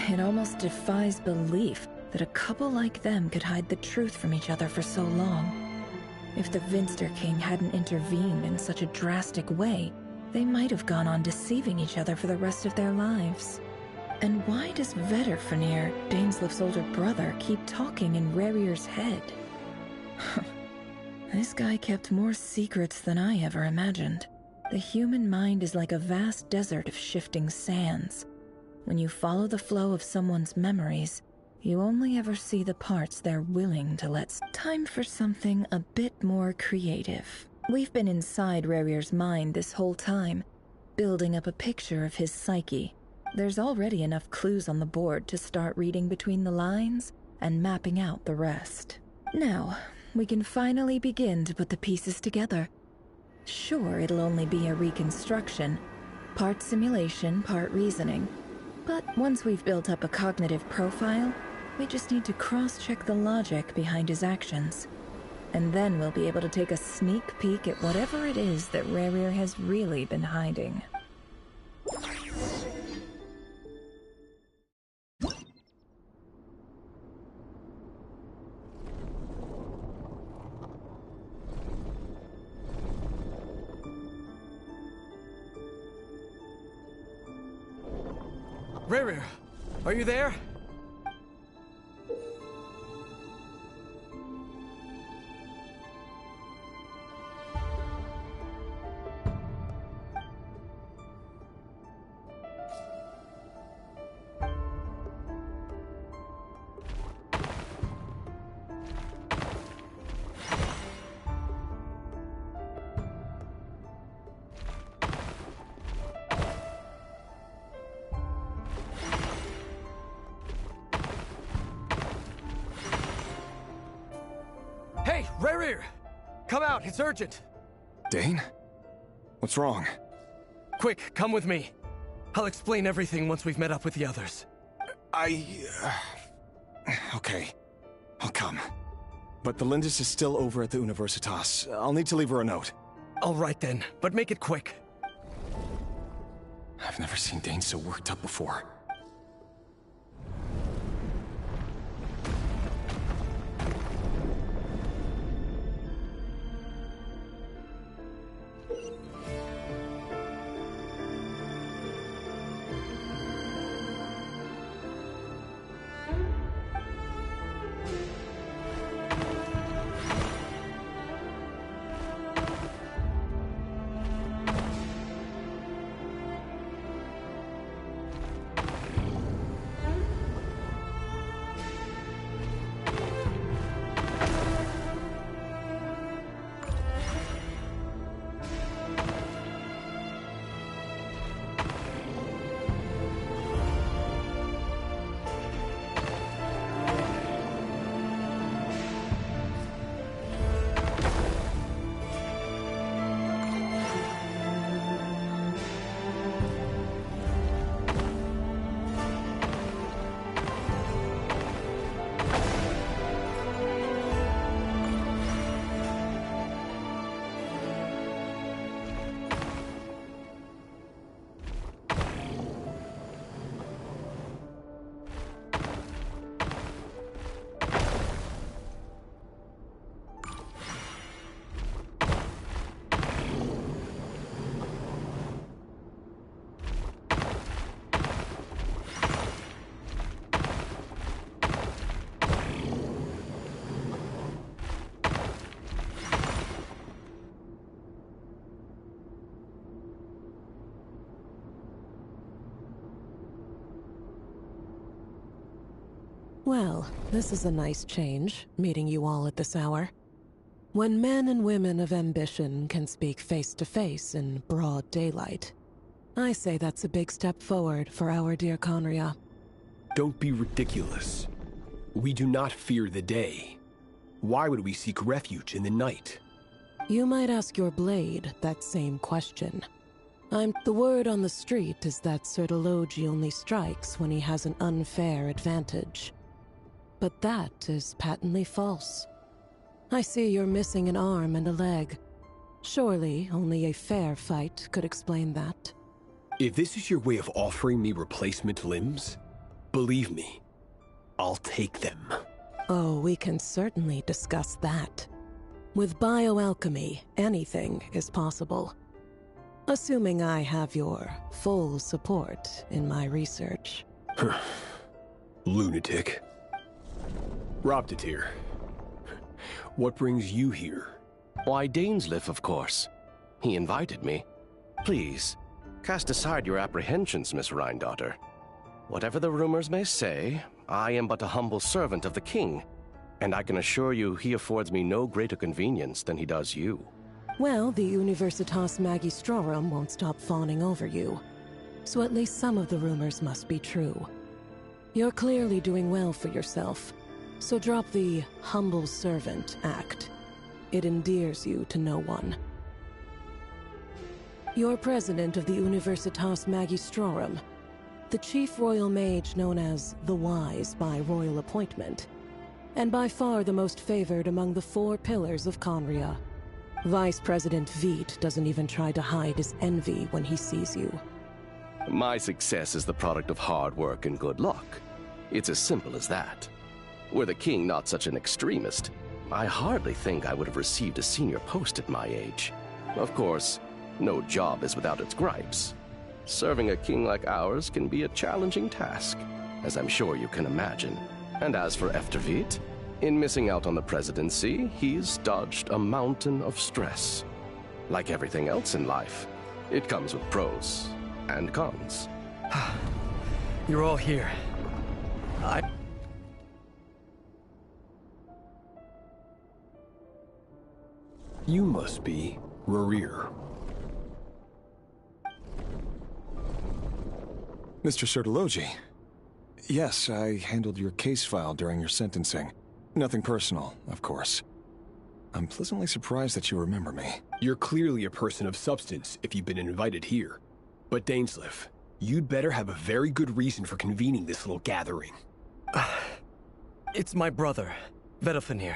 Speaker 3: It almost defies belief that a couple like them could hide the truth from each other for so long. If the Vinster King hadn't intervened in such a drastic way, they might have gone on deceiving each other for the rest of their lives. And why does Vedifilnir, Dainsleif's older brother, keep talking in Rerir's head? This guy kept more secrets than I ever imagined. The human mind is like a vast desert of shifting sands. When you follow the flow of someone's memories, you only ever see the parts they're willing to let. Time for something a bit more creative. We've been inside Rerir's mind this whole time, building up a picture of his psyche. There's already enough clues on the board to start reading between the lines and mapping out the rest. Now, we can finally begin to put the pieces together. Sure, it'll only be a reconstruction, part simulation, part reasoning. But once we've built up a cognitive profile, we just need to cross-check the logic behind his actions. And then we'll be able to take a sneak peek at whatever it is that Rerir has really been hiding.
Speaker 4: Rerir, are you there? Hey, Rerir! Come out, it's urgent!
Speaker 10: Dane? What's wrong?
Speaker 4: Quick, come with me. I'll explain everything once we've met up with the others.
Speaker 10: Okay. I'll come. But the Lindis is still over at the Universitas. I'll need to leave her a note.
Speaker 4: All right then, but make it quick.
Speaker 10: I've never seen Dane so worked up before.
Speaker 14: Well, this is a nice change, meeting you all at this hour. When men and women of ambition can speak face to face in broad daylight, I say that's a big step forward for our dear Conria.
Speaker 16: Don't be ridiculous. We do not fear the day. Why would we seek refuge in the night?
Speaker 14: You might ask your blade that same question. The word on the street is that Sir Delogi only strikes when he has an unfair advantage. But that is patently false. I see you're missing an arm and a leg. Surely only a fair fight could explain that.
Speaker 16: If this is your way of offering me replacement limbs, believe me, I'll take them.
Speaker 14: Oh, we can certainly discuss that. With bioalchemy, anything is possible. Assuming I have your full support in my research.
Speaker 16: Lunatic. Robtatir, what brings you here?
Speaker 17: Why, Dainsleif, of course. He invited me. Please, cast aside your apprehensions, Miss Rhindaughter. Whatever the rumors may say, I am but a humble servant of the king, and I can assure you he affords me no greater convenience than he does you.
Speaker 14: Well, the Universitas Magistrorum won't stop fawning over you, so at least some of the rumors must be true. You're clearly doing well for yourself, so drop the humble servant act. It endears you to no one. You're president of the Universitas Magistrorum, the chief royal mage known as the Wise by royal appointment, and by far the most favored among the 4 pillars of Conria. Vice President Veit doesn't even try to hide his envy when he sees you.
Speaker 17: My success is the product of hard work and good luck. It's as simple as that. Were the king not such an extremist, I hardly think I would have received a senior post at my age. Of course, no job is without its gripes. Serving a king like ours can be a challenging task, as I'm sure you can imagine. And as for Eftervit, in missing out on the presidency, he's dodged a mountain of stress. Like everything else in life, it comes with pros and cons.
Speaker 4: You're all here.
Speaker 16: You must be Rarir.
Speaker 10: Mr. Sertologi. Yes, I handled your case file during your sentencing. Nothing personal, of course. I'm pleasantly surprised that you remember me.
Speaker 16: You're clearly a person of substance if you've been invited here. But Dainsleif, you'd better have a very good reason for convening this little gathering.
Speaker 4: It's my brother, Vedalfenir.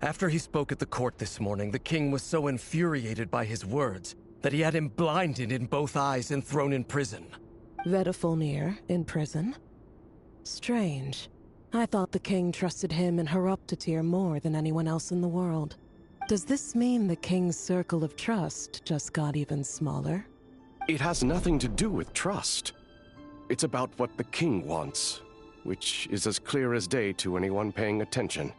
Speaker 4: After he spoke at the court this morning, the king was so infuriated by his words that he had him blinded in both eyes and thrown in prison.
Speaker 14: Vedalfenir in prison? Strange. I thought the king trusted him and Heroptatyr more than anyone else in the world. Does this mean the king's circle of trust just got even smaller?
Speaker 17: It has nothing to do with trust. It's about what the king wants, which is as clear as day to anyone paying attention.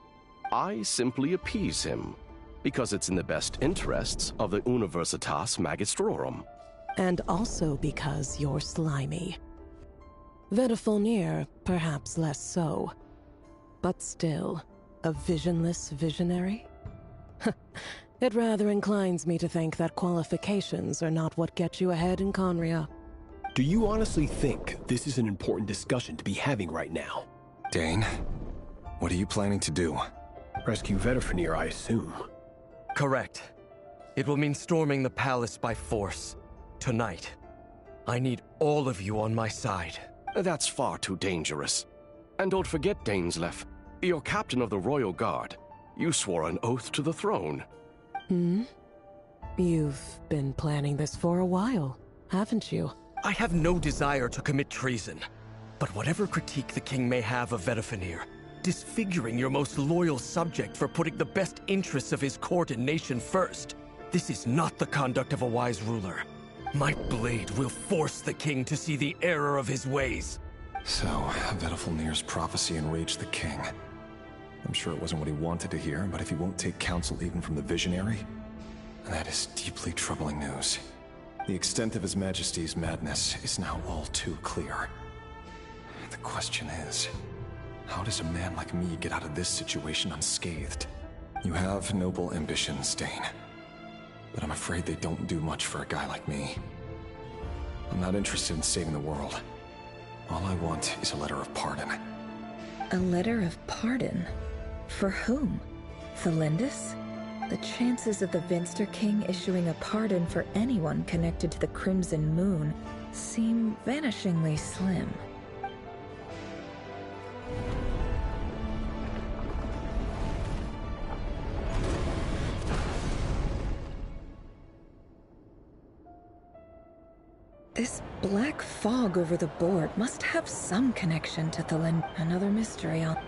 Speaker 17: I simply appease him, because it's in the best interests of the Universitas Magistrorum.
Speaker 14: And also because you're slimy. Vedalfenir, perhaps less so. But still, a visionless visionary? It rather inclines me to think that qualifications are not what get you ahead in Conria.
Speaker 16: Do you honestly think this is an important discussion to be having right now?
Speaker 10: Dane, what are you planning to do?
Speaker 16: Rescue Vedalfenir, I assume.
Speaker 4: Correct. It will mean storming the palace by force. Tonight. I need all of you on my side.
Speaker 17: That's far too dangerous. And don't forget, Dainsleif, you're captain of the Royal Guard. You swore an oath to the throne.
Speaker 14: You've been planning this for a while, haven't you?
Speaker 4: I have no desire to commit treason. But whatever critique the king may have of Vedalfenir, disfiguring your most loyal subject for putting the best interests of his court and nation first, this is not the conduct of a wise ruler. My blade will force the king to see the error of his ways.
Speaker 10: So, Vedalfenir's prophecy enraged the king. I'm sure it wasn't what he wanted to hear, but if he won't take counsel even from the visionary, that is deeply troubling news. The extent of His Majesty's madness is now all too clear. The question is, how does a man like me get out of this situation unscathed? You have noble ambitions, Dane. But I'm afraid they don't do much for a guy like me. I'm not interested in saving the world. All I want is a letter of pardon.
Speaker 3: A letter of pardon? For whom? Thelindis? The chances of the Vinster King issuing a pardon for anyone connected to the Crimson Moon seem vanishingly slim. This black fog over the board must have some connection to Thelind. Another mystery I'll...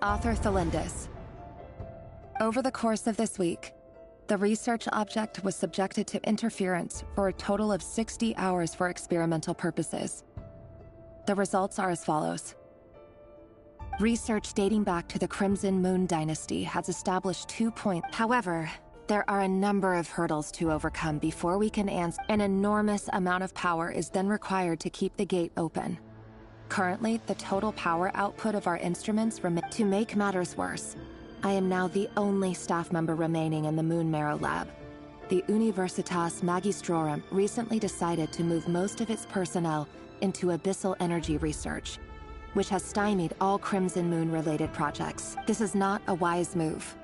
Speaker 15: Author Thelindis.
Speaker 6: Over the course of this week, the research object was subjected to interference for a total of 60 hours for experimental purposes. The results are as follows. Research dating back to the Crimson Moon Dynasty has established 2 points. However, there are a number of hurdles to overcome before we can answer. An enormous amount of power is then required to keep the gate open. Currently, the total power output of our instruments to make matters worse, I am now the only staff member remaining in the Moon Marrow Lab. The Universitas Magistrorum recently decided to move most of its personnel into abyssal energy research, which has stymied all Crimson Moon-related projects. This is not a wise move.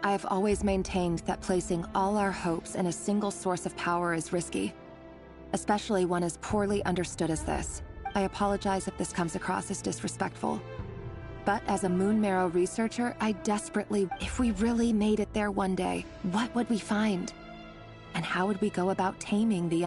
Speaker 6: I have always maintained that placing all our hopes in a single source of power is risky, especially one as poorly understood as this. I apologize if this comes across as disrespectful. But as a Moon Marrow researcher, I desperately... If we really made it there one day, what would we find? And how would we go about taming the...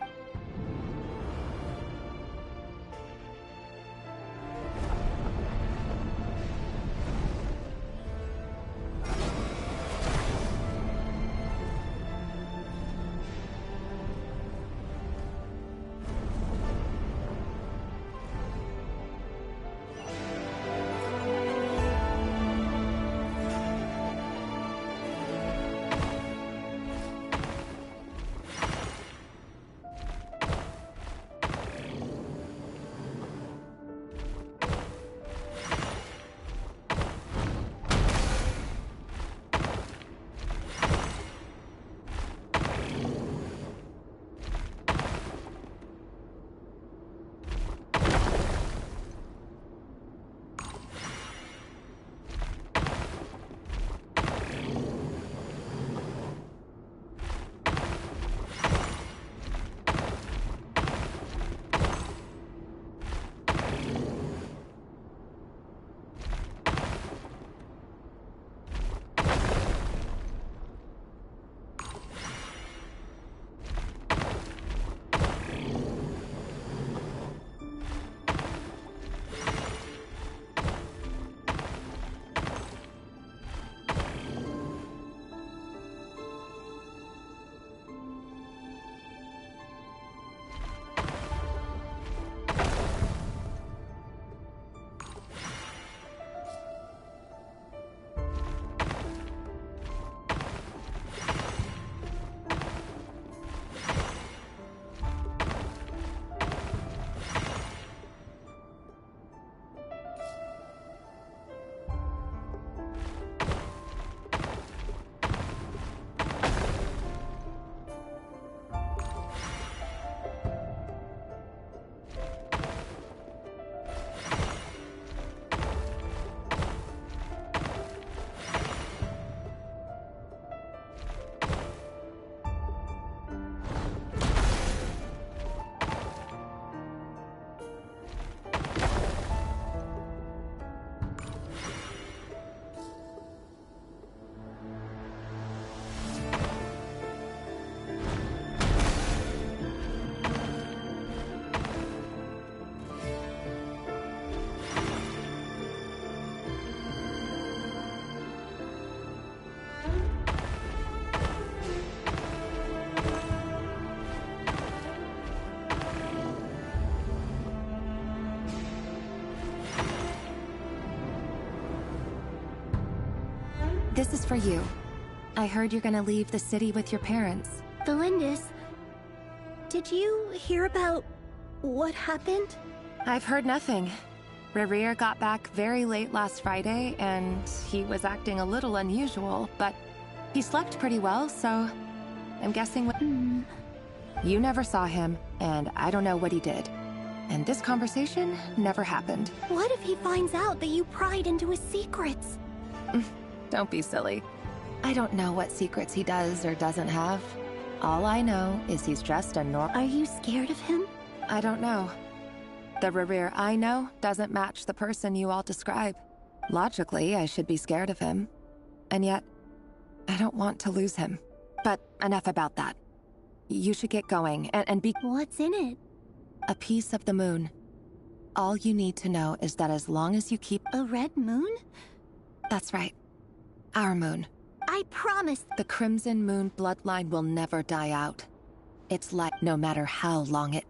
Speaker 6: This is for you. I heard you're gonna leave the city with your parents.
Speaker 2: Valindis, did you hear about what happened?
Speaker 6: I've heard nothing. Rerir got back very late last Friday, and he was acting a little unusual, but he slept pretty well, so I'm guessing You never saw him, and I don't know what he did. And this conversation never happened.
Speaker 2: What if he finds out that you pried into his secrets?
Speaker 6: Don't be silly. I don't know what secrets he does or doesn't have. All I know is he's just a
Speaker 2: Are you scared of him?
Speaker 6: I don't know. The Rerir I know doesn't match the person you all describe. Logically, I should be scared of him. And yet, I don't want to lose him. But enough about that. You should get going and be...
Speaker 2: What's in it?
Speaker 6: A piece of the moon. All you need to know is that as long as you keep...
Speaker 2: A red moon?
Speaker 6: That's right. Our moon.
Speaker 2: I promise.
Speaker 6: The Crimson Moon bloodline will never die out. It's like no matter how long it...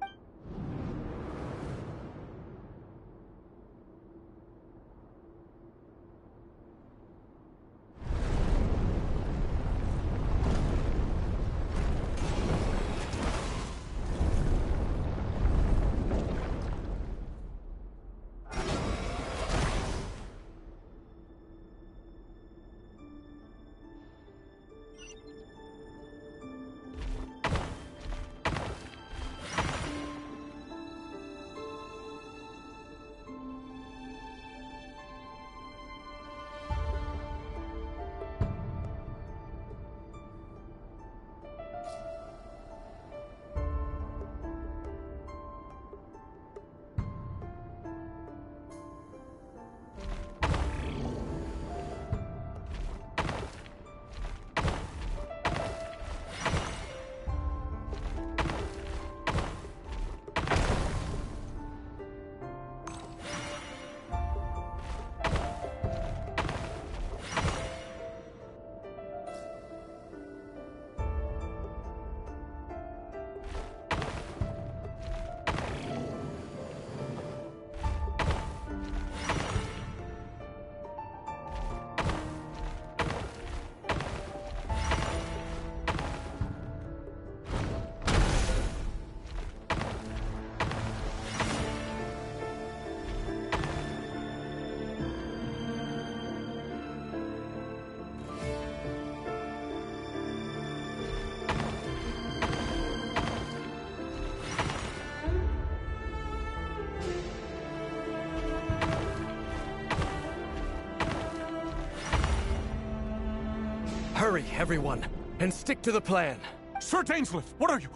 Speaker 4: Hurry, everyone, and stick to the plan.
Speaker 18: Sir Dainsleif, what are you?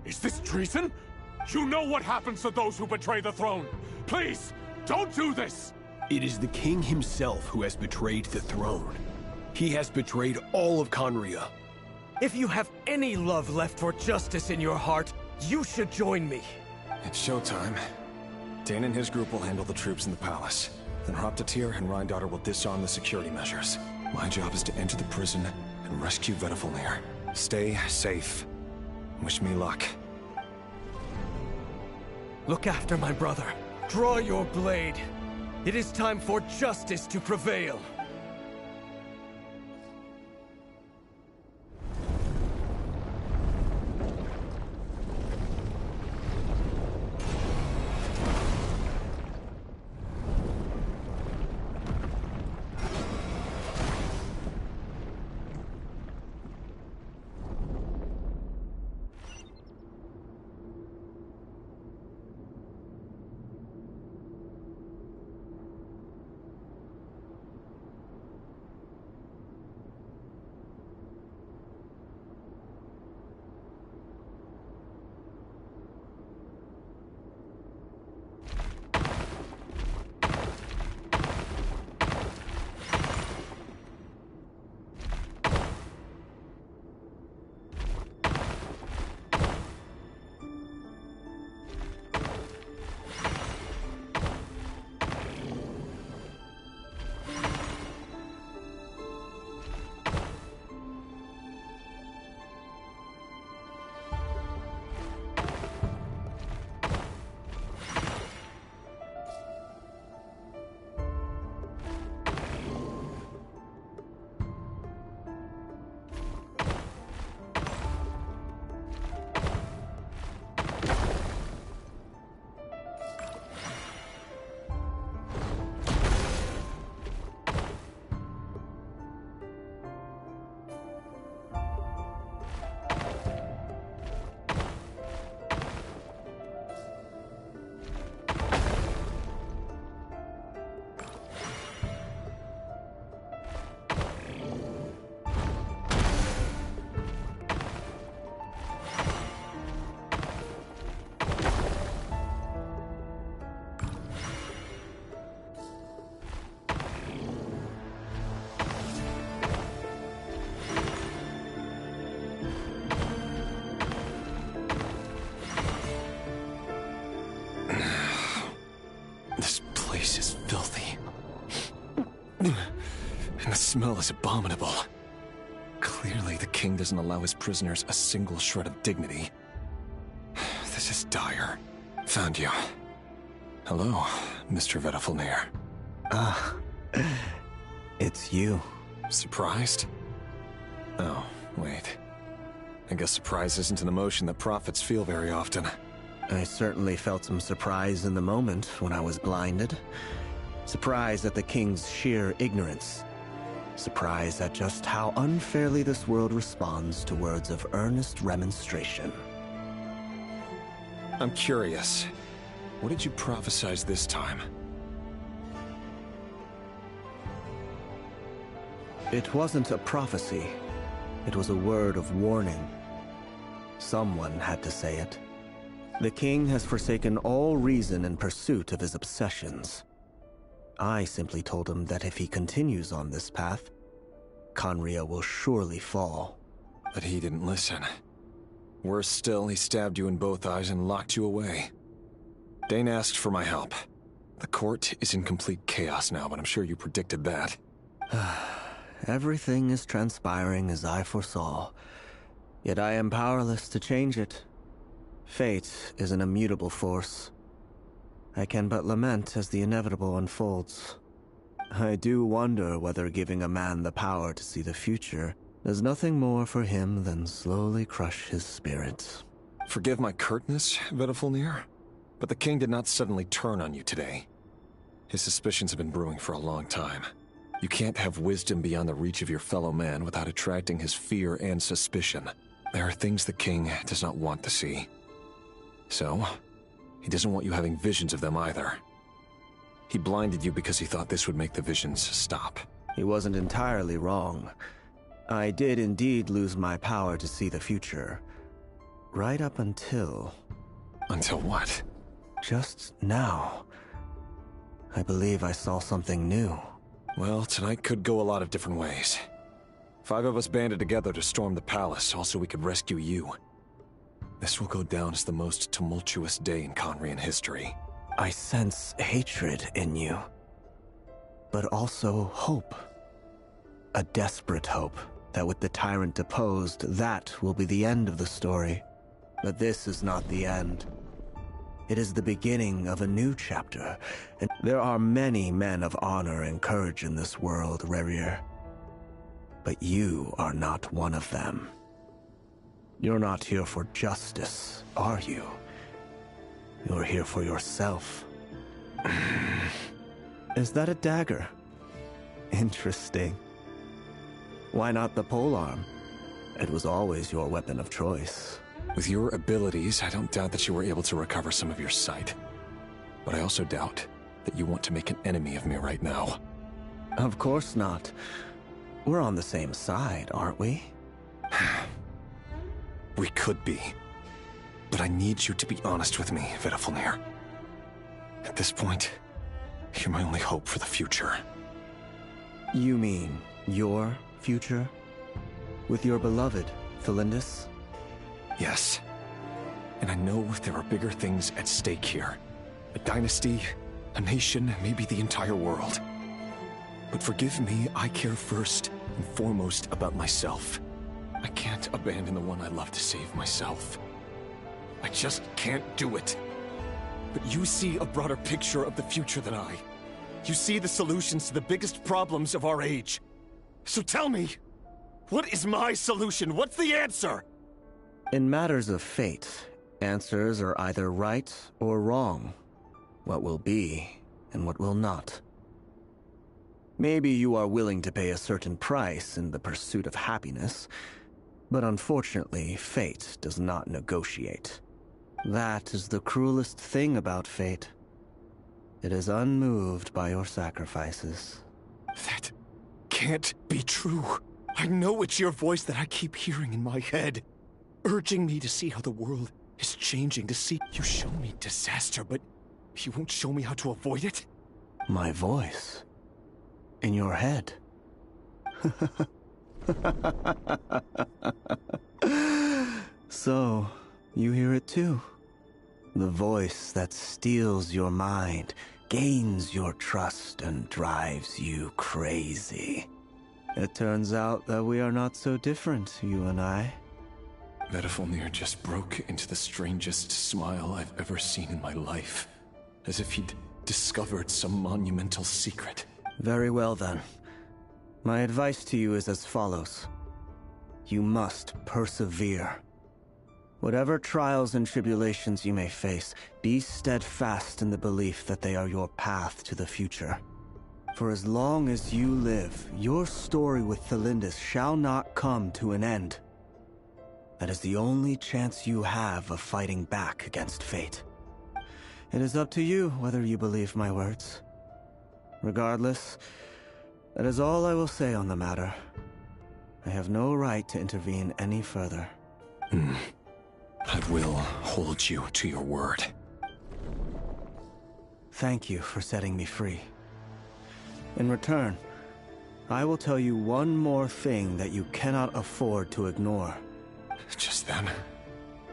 Speaker 18: Is this treason? You know what happens to those who betray the throne. Please, don't do this!
Speaker 16: It is the king himself who has betrayed the throne. He has betrayed all of Conria.
Speaker 4: If you have any love left for justice in your heart, you should join me.
Speaker 10: It's showtime. Dane and his group will handle the troops in the palace. Then Hraptatir and Rheindater will disarm the security measures. My job is to enter the prison and rescue Vedifalnir. Stay safe. Wish me luck.
Speaker 4: Look after my brother. Draw your blade. It is time for justice to prevail.
Speaker 10: And the smell is abominable. Clearly, the king doesn't allow his prisoners a single shred of dignity. This is dire. Found you. Hello, Mr. Vedafilnir.
Speaker 12: Ah, it's you.
Speaker 10: Surprised? Oh, wait. I guess surprise isn't an emotion that prophets feel very often.
Speaker 12: I certainly felt some surprise in the moment when I was blinded. Surprise at the king's sheer ignorance. Surprise at just how unfairly this world responds to words of earnest remonstration.
Speaker 10: I'm curious. What did you prophesize this time?
Speaker 12: It wasn't a prophecy. It was a word of warning. Someone had to say it. The king has forsaken all reason in pursuit of his obsessions. I simply told him that if he continues on this path, Khaenri'ah will surely fall.
Speaker 10: But he didn't listen. Worse still, he stabbed you in both eyes and locked you away. Dane asked for my help. The court is in complete chaos now, but I'm sure you predicted that.
Speaker 12: Everything is transpiring as I foresaw, yet I am powerless to change it. Fate is an immutable force. I can but lament as the inevitable unfolds. I do wonder whether giving a man the power to see the future does nothing more for him than slowly crush his spirit.
Speaker 10: Forgive my curtness, Vedafilnir, but the king did not suddenly turn on you today. His suspicions have been brewing for a long time. You can't have wisdom beyond the reach of your fellow man without attracting his fear and suspicion. There are things the king does not want to see. So, he doesn't want you having visions of them either. He blinded you because he thought this would make the visions stop.
Speaker 12: He wasn't entirely wrong. I did indeed lose my power to see the future. Right up until...
Speaker 10: Until what?
Speaker 12: Just now. I believe I saw something new.
Speaker 10: Well, tonight could go a lot of different ways. 5 of us banded together to storm the palace, also we could rescue you. This will go down as the most tumultuous day in Khaenri'ah history.
Speaker 12: I sense hatred in you, but also hope. A desperate hope that with the tyrant deposed, that will be the end of the story. But this is not the end. It is the beginning of a new chapter, and there are many men of honor and courage in this world, Rerir. But you are not one of them. You're not here for justice, are you? You're here for yourself. Is that a dagger? Interesting. Why not the polearm? It was always your weapon of choice.
Speaker 10: With your abilities, I don't doubt that you were able to recover some of your sight. But I also doubt that you want to make an enemy of me right now.
Speaker 12: Of course not. We're on the same side, aren't we?
Speaker 10: We could be. But I need you to be honest with me, Vedafilnir. At this point, you're my only hope for the future.
Speaker 12: You mean your future? With your beloved, Felindis?
Speaker 10: Yes. And I know there are bigger things at stake here. A dynasty, a nation, maybe the entire world. But forgive me, I care first and foremost about myself. I can't abandon the one I love to save myself. I just can't do it. But you see a broader picture of the future than I. You see the solutions to the biggest problems of our age. So tell me, what is my solution? What's the answer?
Speaker 12: In matters of fate, answers are either right or wrong. What will be, and what will not. Maybe you are willing to pay a certain price in the pursuit of happiness, but unfortunately, fate does not negotiate. That is the cruelest thing about fate. It is unmoved by your sacrifices.
Speaker 10: That can't be true. I know it's your voice that I keep hearing in my head, urging me to see how the world is changing, to see you show me disaster, but you won't show me how to avoid it?
Speaker 12: My voice? In your head? So, you hear it too? The voice that steals your mind, gains your trust, and drives you crazy. It turns out that we are not so different, you and I.
Speaker 10: Vedifalnir just broke into the strangest smile I've ever seen in my life. As if he'd discovered some monumental secret.
Speaker 12: Very well then. My advice to you is as follows. You must persevere. Whatever trials and tribulations you may face, be steadfast in the belief that they are your path to the future. For as long as you live, your story with Thelindis shall not come to an end. That is the only chance you have of fighting back against fate. It is up to you whether you believe my words. Regardless, that is all I will say on the matter. I have no right to intervene any further.
Speaker 10: I will hold you to your word.
Speaker 12: Thank you for setting me free. In return, I will tell you one more thing that you cannot afford to ignore.
Speaker 10: Just then,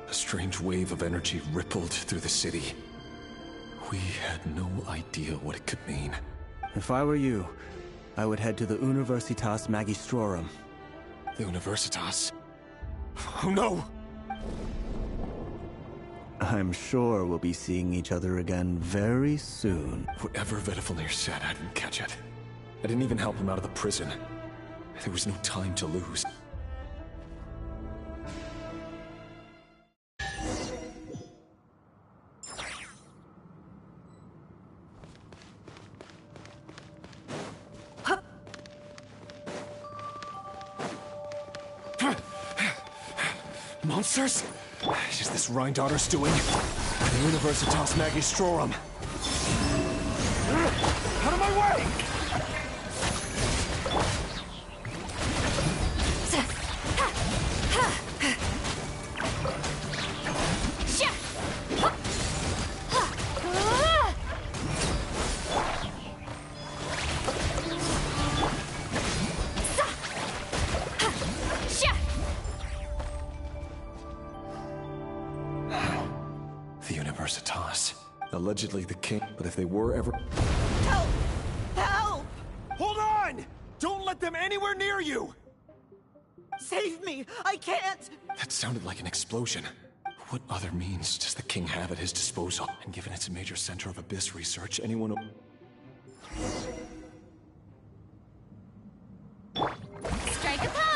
Speaker 10: a strange wave of energy rippled through the city. We had no idea what it could mean.
Speaker 12: If I were you, I would head to the Universitas Magistrorum.
Speaker 10: The Universitas? Oh no!
Speaker 12: I'm sure we'll be seeing each other again very soon.
Speaker 10: Whatever Vedifalnir said, I didn't catch it. I didn't even help him out of the prison. There was no time to lose. Monsters? Is this Rhindaughter's doing? The Universitas Magistrorum. Out of my way! The Universitas. Allegedly the king, but if they were ever...
Speaker 2: Help! Help!
Speaker 18: Hold on! Don't let them anywhere near you!
Speaker 2: Save me! I can't!
Speaker 10: That sounded like an explosion. What other means does the king have at his disposal? And given it's a major center of abyss research, anyone...
Speaker 2: Strike a pose!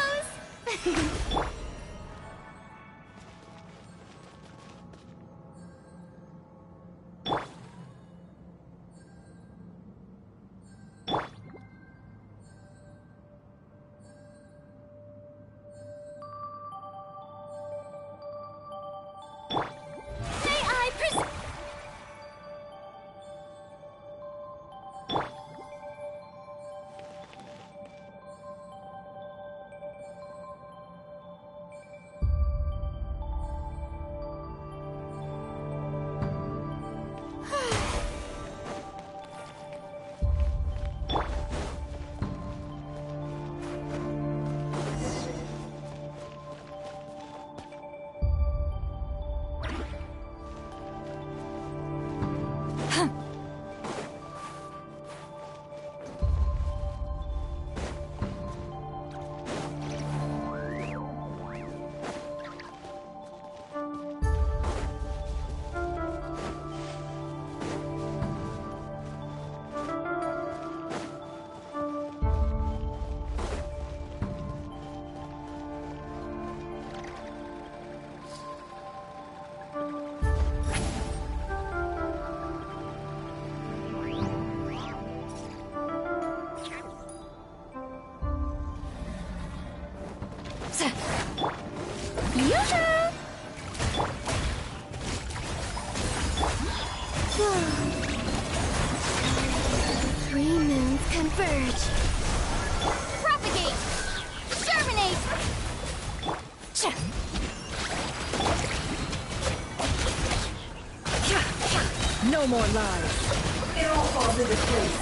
Speaker 8: Three moons converge.
Speaker 2: Propagate! Germinate!
Speaker 3: No more lies. It all falls into place.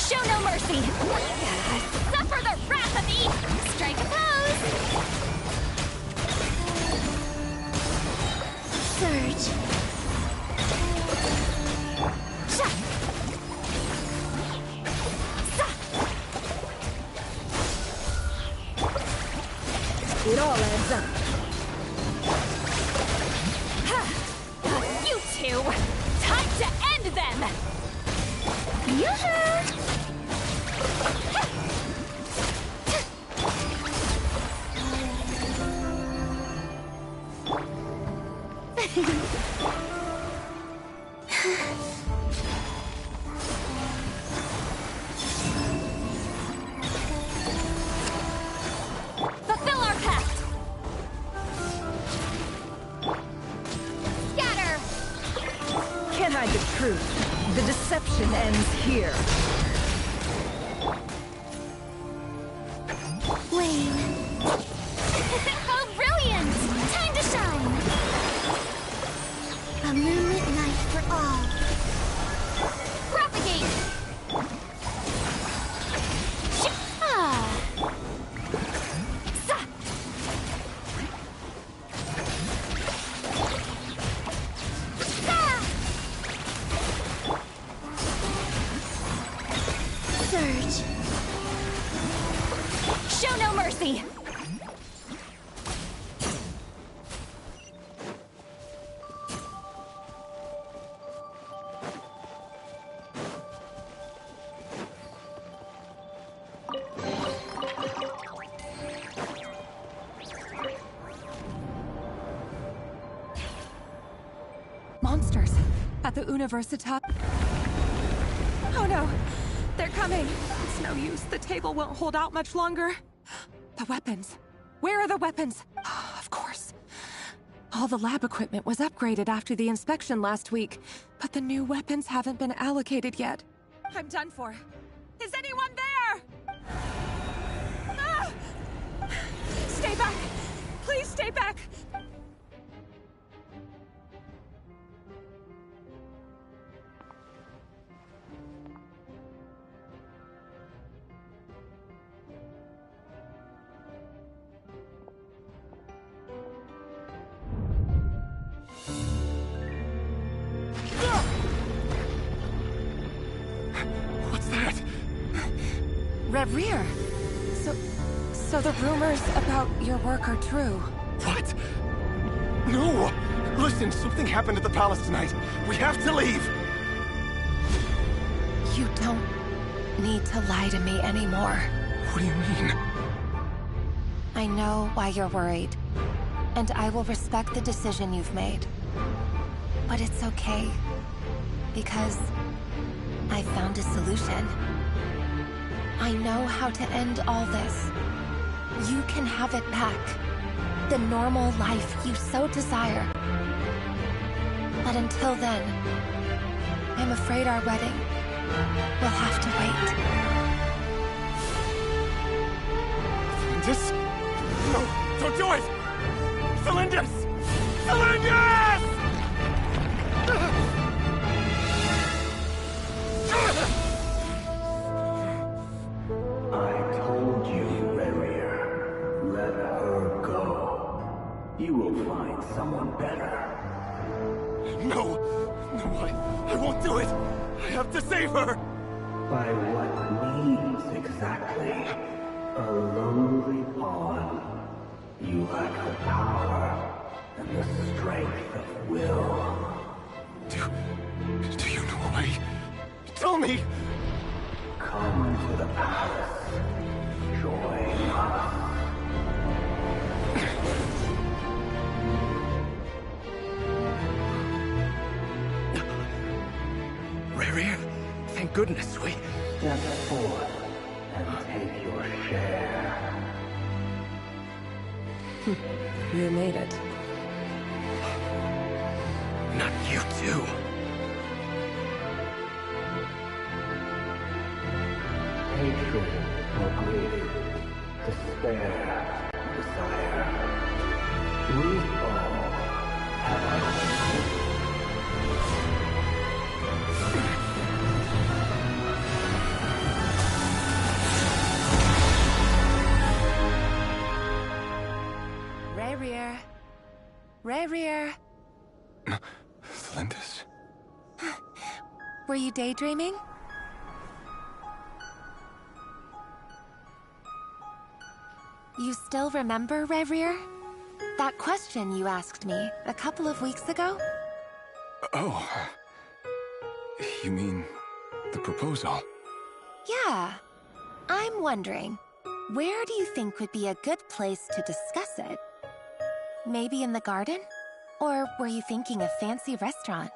Speaker 2: Show no mercy! Suffer the wrath of Eve! Strike a pose!
Speaker 8: Surge.
Speaker 2: Sa!
Speaker 7: It all adds up.
Speaker 15: You two! Time to end them!
Speaker 2: Yoo-hoo!
Speaker 15: Fulfill our pact! Scatter!
Speaker 3: Can't hide the truth. The deception ends here.
Speaker 2: Wayne. Oh, brilliant! Time to shine! A moonlit night for all.
Speaker 15: Propagate!
Speaker 2: Ah!
Speaker 15: Sa!
Speaker 2: Surge.
Speaker 15: Show no mercy!
Speaker 6: Monsters at the Università. Oh no! They're coming! It's no use. The table won't hold out much longer. The weapons. Where are the weapons? Of course. All the lab equipment was upgraded after the inspection last week, but the new weapons haven't been allocated yet. I'm done for. Is anyone there? Ah! Stay back! Please stay back!
Speaker 16: What's that?
Speaker 6: Reverie. So the rumors about your work are true.
Speaker 16: What? No! Listen, something happened at the palace tonight. We have to leave!
Speaker 6: You don't need to lie to me anymore.
Speaker 16: What do you mean?
Speaker 6: I know why you're worried, and I will respect the decision you've made. But it's okay, because I found a solution. I know how to end all this. You can have it back. The normal life you so desire. But until then, I'm afraid our wedding will have to wait.
Speaker 16: Cylindus? No, don't do it! Cylindus! Cylindus!
Speaker 11: I told you, Reverie. Let her go. You will find someone better.
Speaker 16: No! No, I won't do it! I have to save her!
Speaker 11: By what means exactly? A lowly pawn. You lack the power and the strength of will.
Speaker 16: Do you know a way? Tell me!
Speaker 11: Come to the palace. Join us.
Speaker 4: Reverie, thank goodness we...
Speaker 11: Step forth and take your share.
Speaker 6: You made it.
Speaker 4: Not you too.
Speaker 11: Hatred or grief, despair, desire. We all have our
Speaker 6: Reverie. Reverie.
Speaker 16: Cylindus?
Speaker 6: Were you daydreaming? You still remember, Rerir? That question you asked me a couple of weeks ago?
Speaker 10: Oh. You mean the proposal?
Speaker 6: Yeah. I'm wondering, where do you think would be a good place to discuss it? Maybe in the garden? Or were you thinking a fancy restaurant?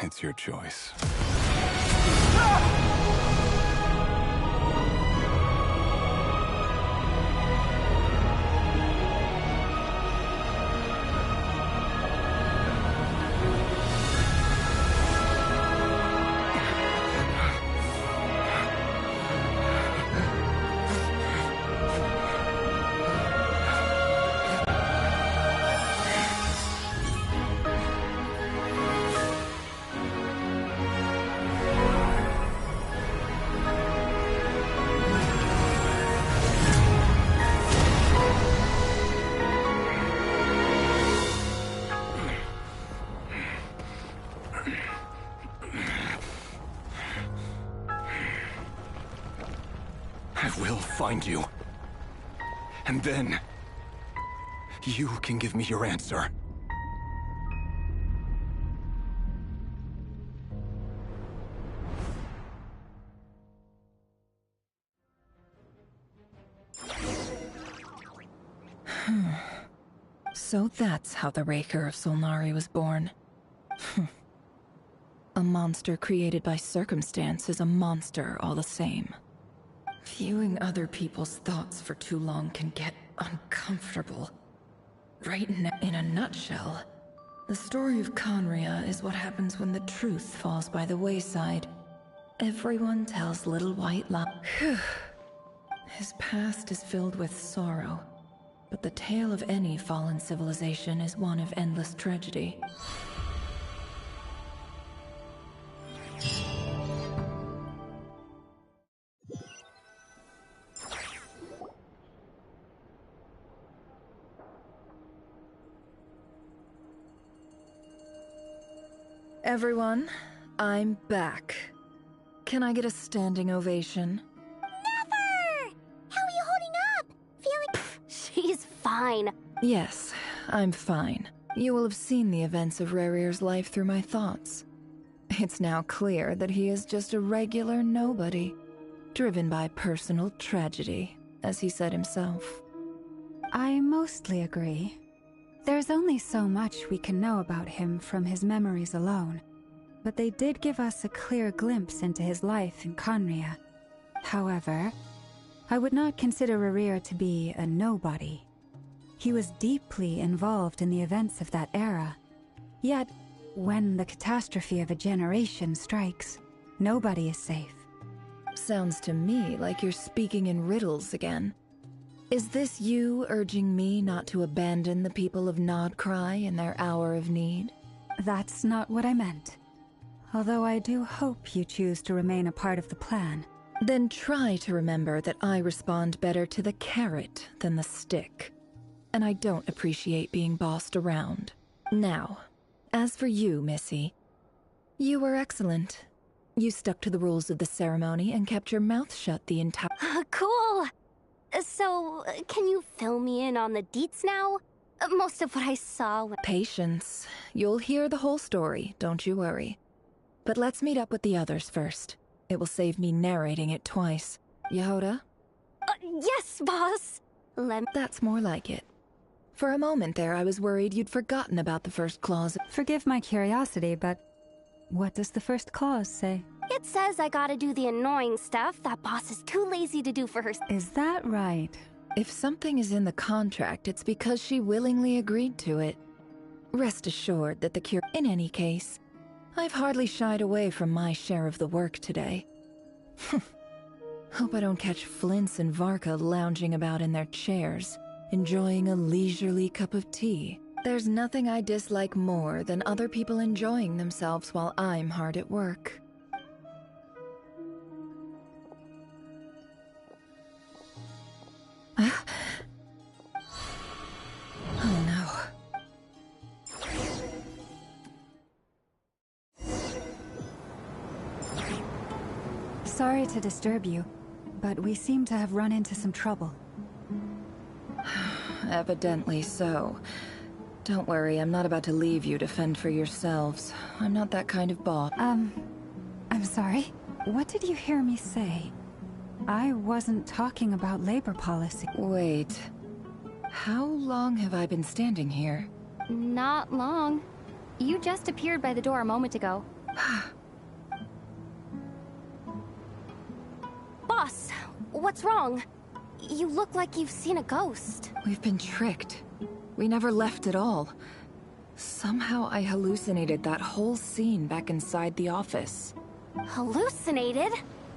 Speaker 10: It's your choice. I will find you. And then, you can give me your answer.
Speaker 3: So that's how the Raker of Solnari was born. A monster created by circumstance is a monster all the same. Viewing other people's thoughts for too long can get uncomfortable. Right in a nutshell, the story of Conria is what happens when the truth falls by the wayside. Everyone tells little white lies. His past is filled with sorrow, but the tale of any fallen civilization is one of endless tragedy. Everyone, I'm back. Can I get a standing ovation?
Speaker 2: Never! How are you holding up? Feeling... She's fine.
Speaker 3: Yes, I'm fine. You will have seen the events of Rerir's life through my thoughts. It's now clear that he is just a regular nobody, driven by personal tragedy, as he said himself.
Speaker 7: I mostly agree. There's only so much we can know about him from his memories alone, but they did give us a clear glimpse into his life in Conria. However, I would not consider Rerir to be a nobody. He was deeply involved in the events of that era. Yet, when the catastrophe of a generation strikes, nobody is safe.
Speaker 3: Sounds to me like you're speaking in riddles again. Is this you urging me not to abandon the people of Nodcry in their hour of need?
Speaker 7: That's not what I meant. Although I do hope you choose to remain a part of the plan.
Speaker 3: Then try to remember that I respond better to the carrot than the stick. And I don't appreciate being bossed around. Now, as for you, Missy, you were excellent. You stuck to the rules of the ceremony and kept your mouth shut the entire—
Speaker 2: Cool! So, can you fill me in on the deets now? Most of what I saw was—
Speaker 3: Patience. You'll hear the whole story, don't you worry. But let's meet up with the others first. It will save me narrating it twice. Yehoda?
Speaker 2: Yes, boss!
Speaker 3: That's more like it. For a moment there, I was worried you'd forgotten about the first clause.
Speaker 7: Forgive my curiosity, but what does the first clause say?
Speaker 2: It says I gotta do the annoying stuff that boss is too lazy to do for her.
Speaker 7: Is that right?
Speaker 3: If something is in the contract, it's because she willingly agreed to it. Rest assured that the cure— In any case, I've hardly shied away from my share of the work today. Hope I don't catch Flintz and Varka lounging about in their chairs, enjoying a leisurely cup of tea. There's nothing I dislike more than other people enjoying themselves while I'm hard at work. Oh no.
Speaker 7: Sorry to disturb you, but we seem to have run into some trouble.
Speaker 3: Evidently so. Don't worry, I'm not about to leave you to fend for yourselves. I'm not that kind of boss.
Speaker 7: I'm sorry? What did you hear me say? I wasn't talking about labor policy.
Speaker 3: Wait. How long have I been standing here?
Speaker 2: Not long. You just appeared by the door a moment ago. Boss, what's wrong? You look like you've seen a ghost.
Speaker 3: We've been tricked. We never left at all. Somehow I hallucinated that whole scene back inside the office.
Speaker 2: Hallucinated?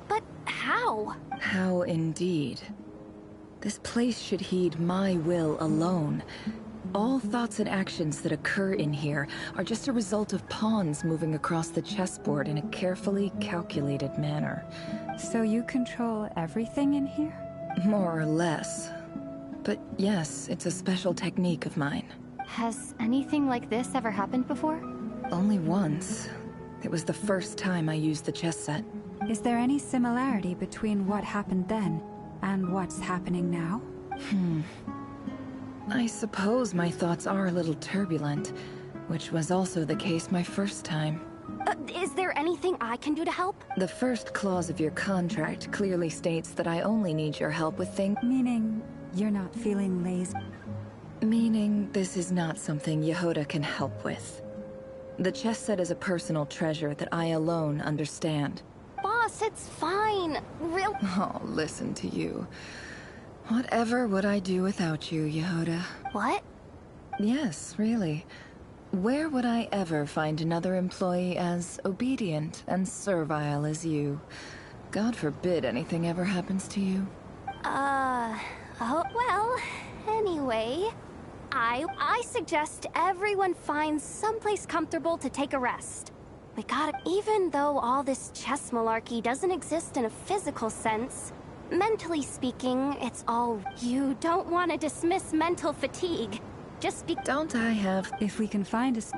Speaker 2: But how?
Speaker 3: How indeed. This place should heed my will alone. All thoughts and actions that occur in here are just a result of pawns moving across the chessboard in a carefully calculated manner.
Speaker 7: So you control everything in here?
Speaker 3: More or less. But yes, it's a special technique of mine.
Speaker 2: Has anything like this ever happened before?
Speaker 3: Only once. It was the first time I used the chess set.
Speaker 7: Is there any similarity between what happened then and what's happening now?
Speaker 3: I suppose my thoughts are a little turbulent, which was also the case my first time.
Speaker 2: Is there anything I can do to help?
Speaker 3: The first clause of your contract clearly states that I only need your help with things.
Speaker 7: Meaning, you're not feeling lazy?
Speaker 3: Meaning, this is not something Yehoda can help with. The chess set is a personal treasure that I alone understand.
Speaker 2: Boss, it's fine.
Speaker 3: Oh, listen to you. Whatever would I do without you, Yehoda?
Speaker 2: What?
Speaker 3: Yes, really. Where would I ever find another employee as obedient and servile as you? God forbid anything ever happens to you.
Speaker 2: Oh, well, anyway, I suggest everyone finds someplace comfortable to take a rest. We gotta, even though all this chess malarkey doesn't exist in a physical sense, mentally speaking, it's all... You don't want to dismiss mental fatigue. Just be...
Speaker 3: Don't I have...
Speaker 7: If we can find us...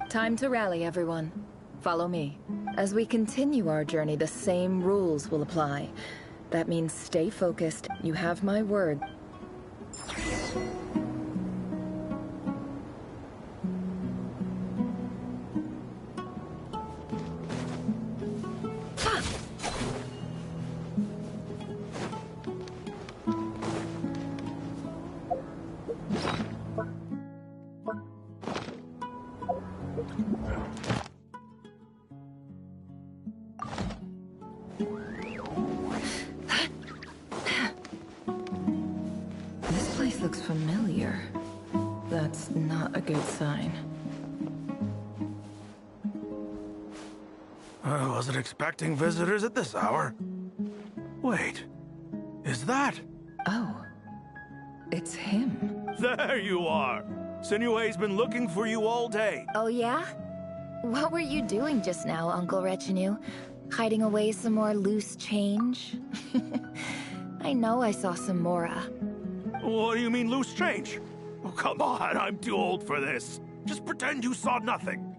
Speaker 3: Time to rally, everyone. Follow me. As we continue our journey, the same rules will apply. That means stay focused. You have my word. This place looks familiar. That's not a good sign.
Speaker 19: I wasn't expecting visitors at this hour. Wait, is that?
Speaker 3: Oh, it's him.
Speaker 19: There you are! Sinue's been looking for you all day.
Speaker 20: Oh yeah? What were you doing just now, Uncle Retinue? Hiding away some more loose change? I know I saw some Mora.
Speaker 19: What do you mean loose change? Oh, come on, I'm too old for this. Just pretend you saw nothing.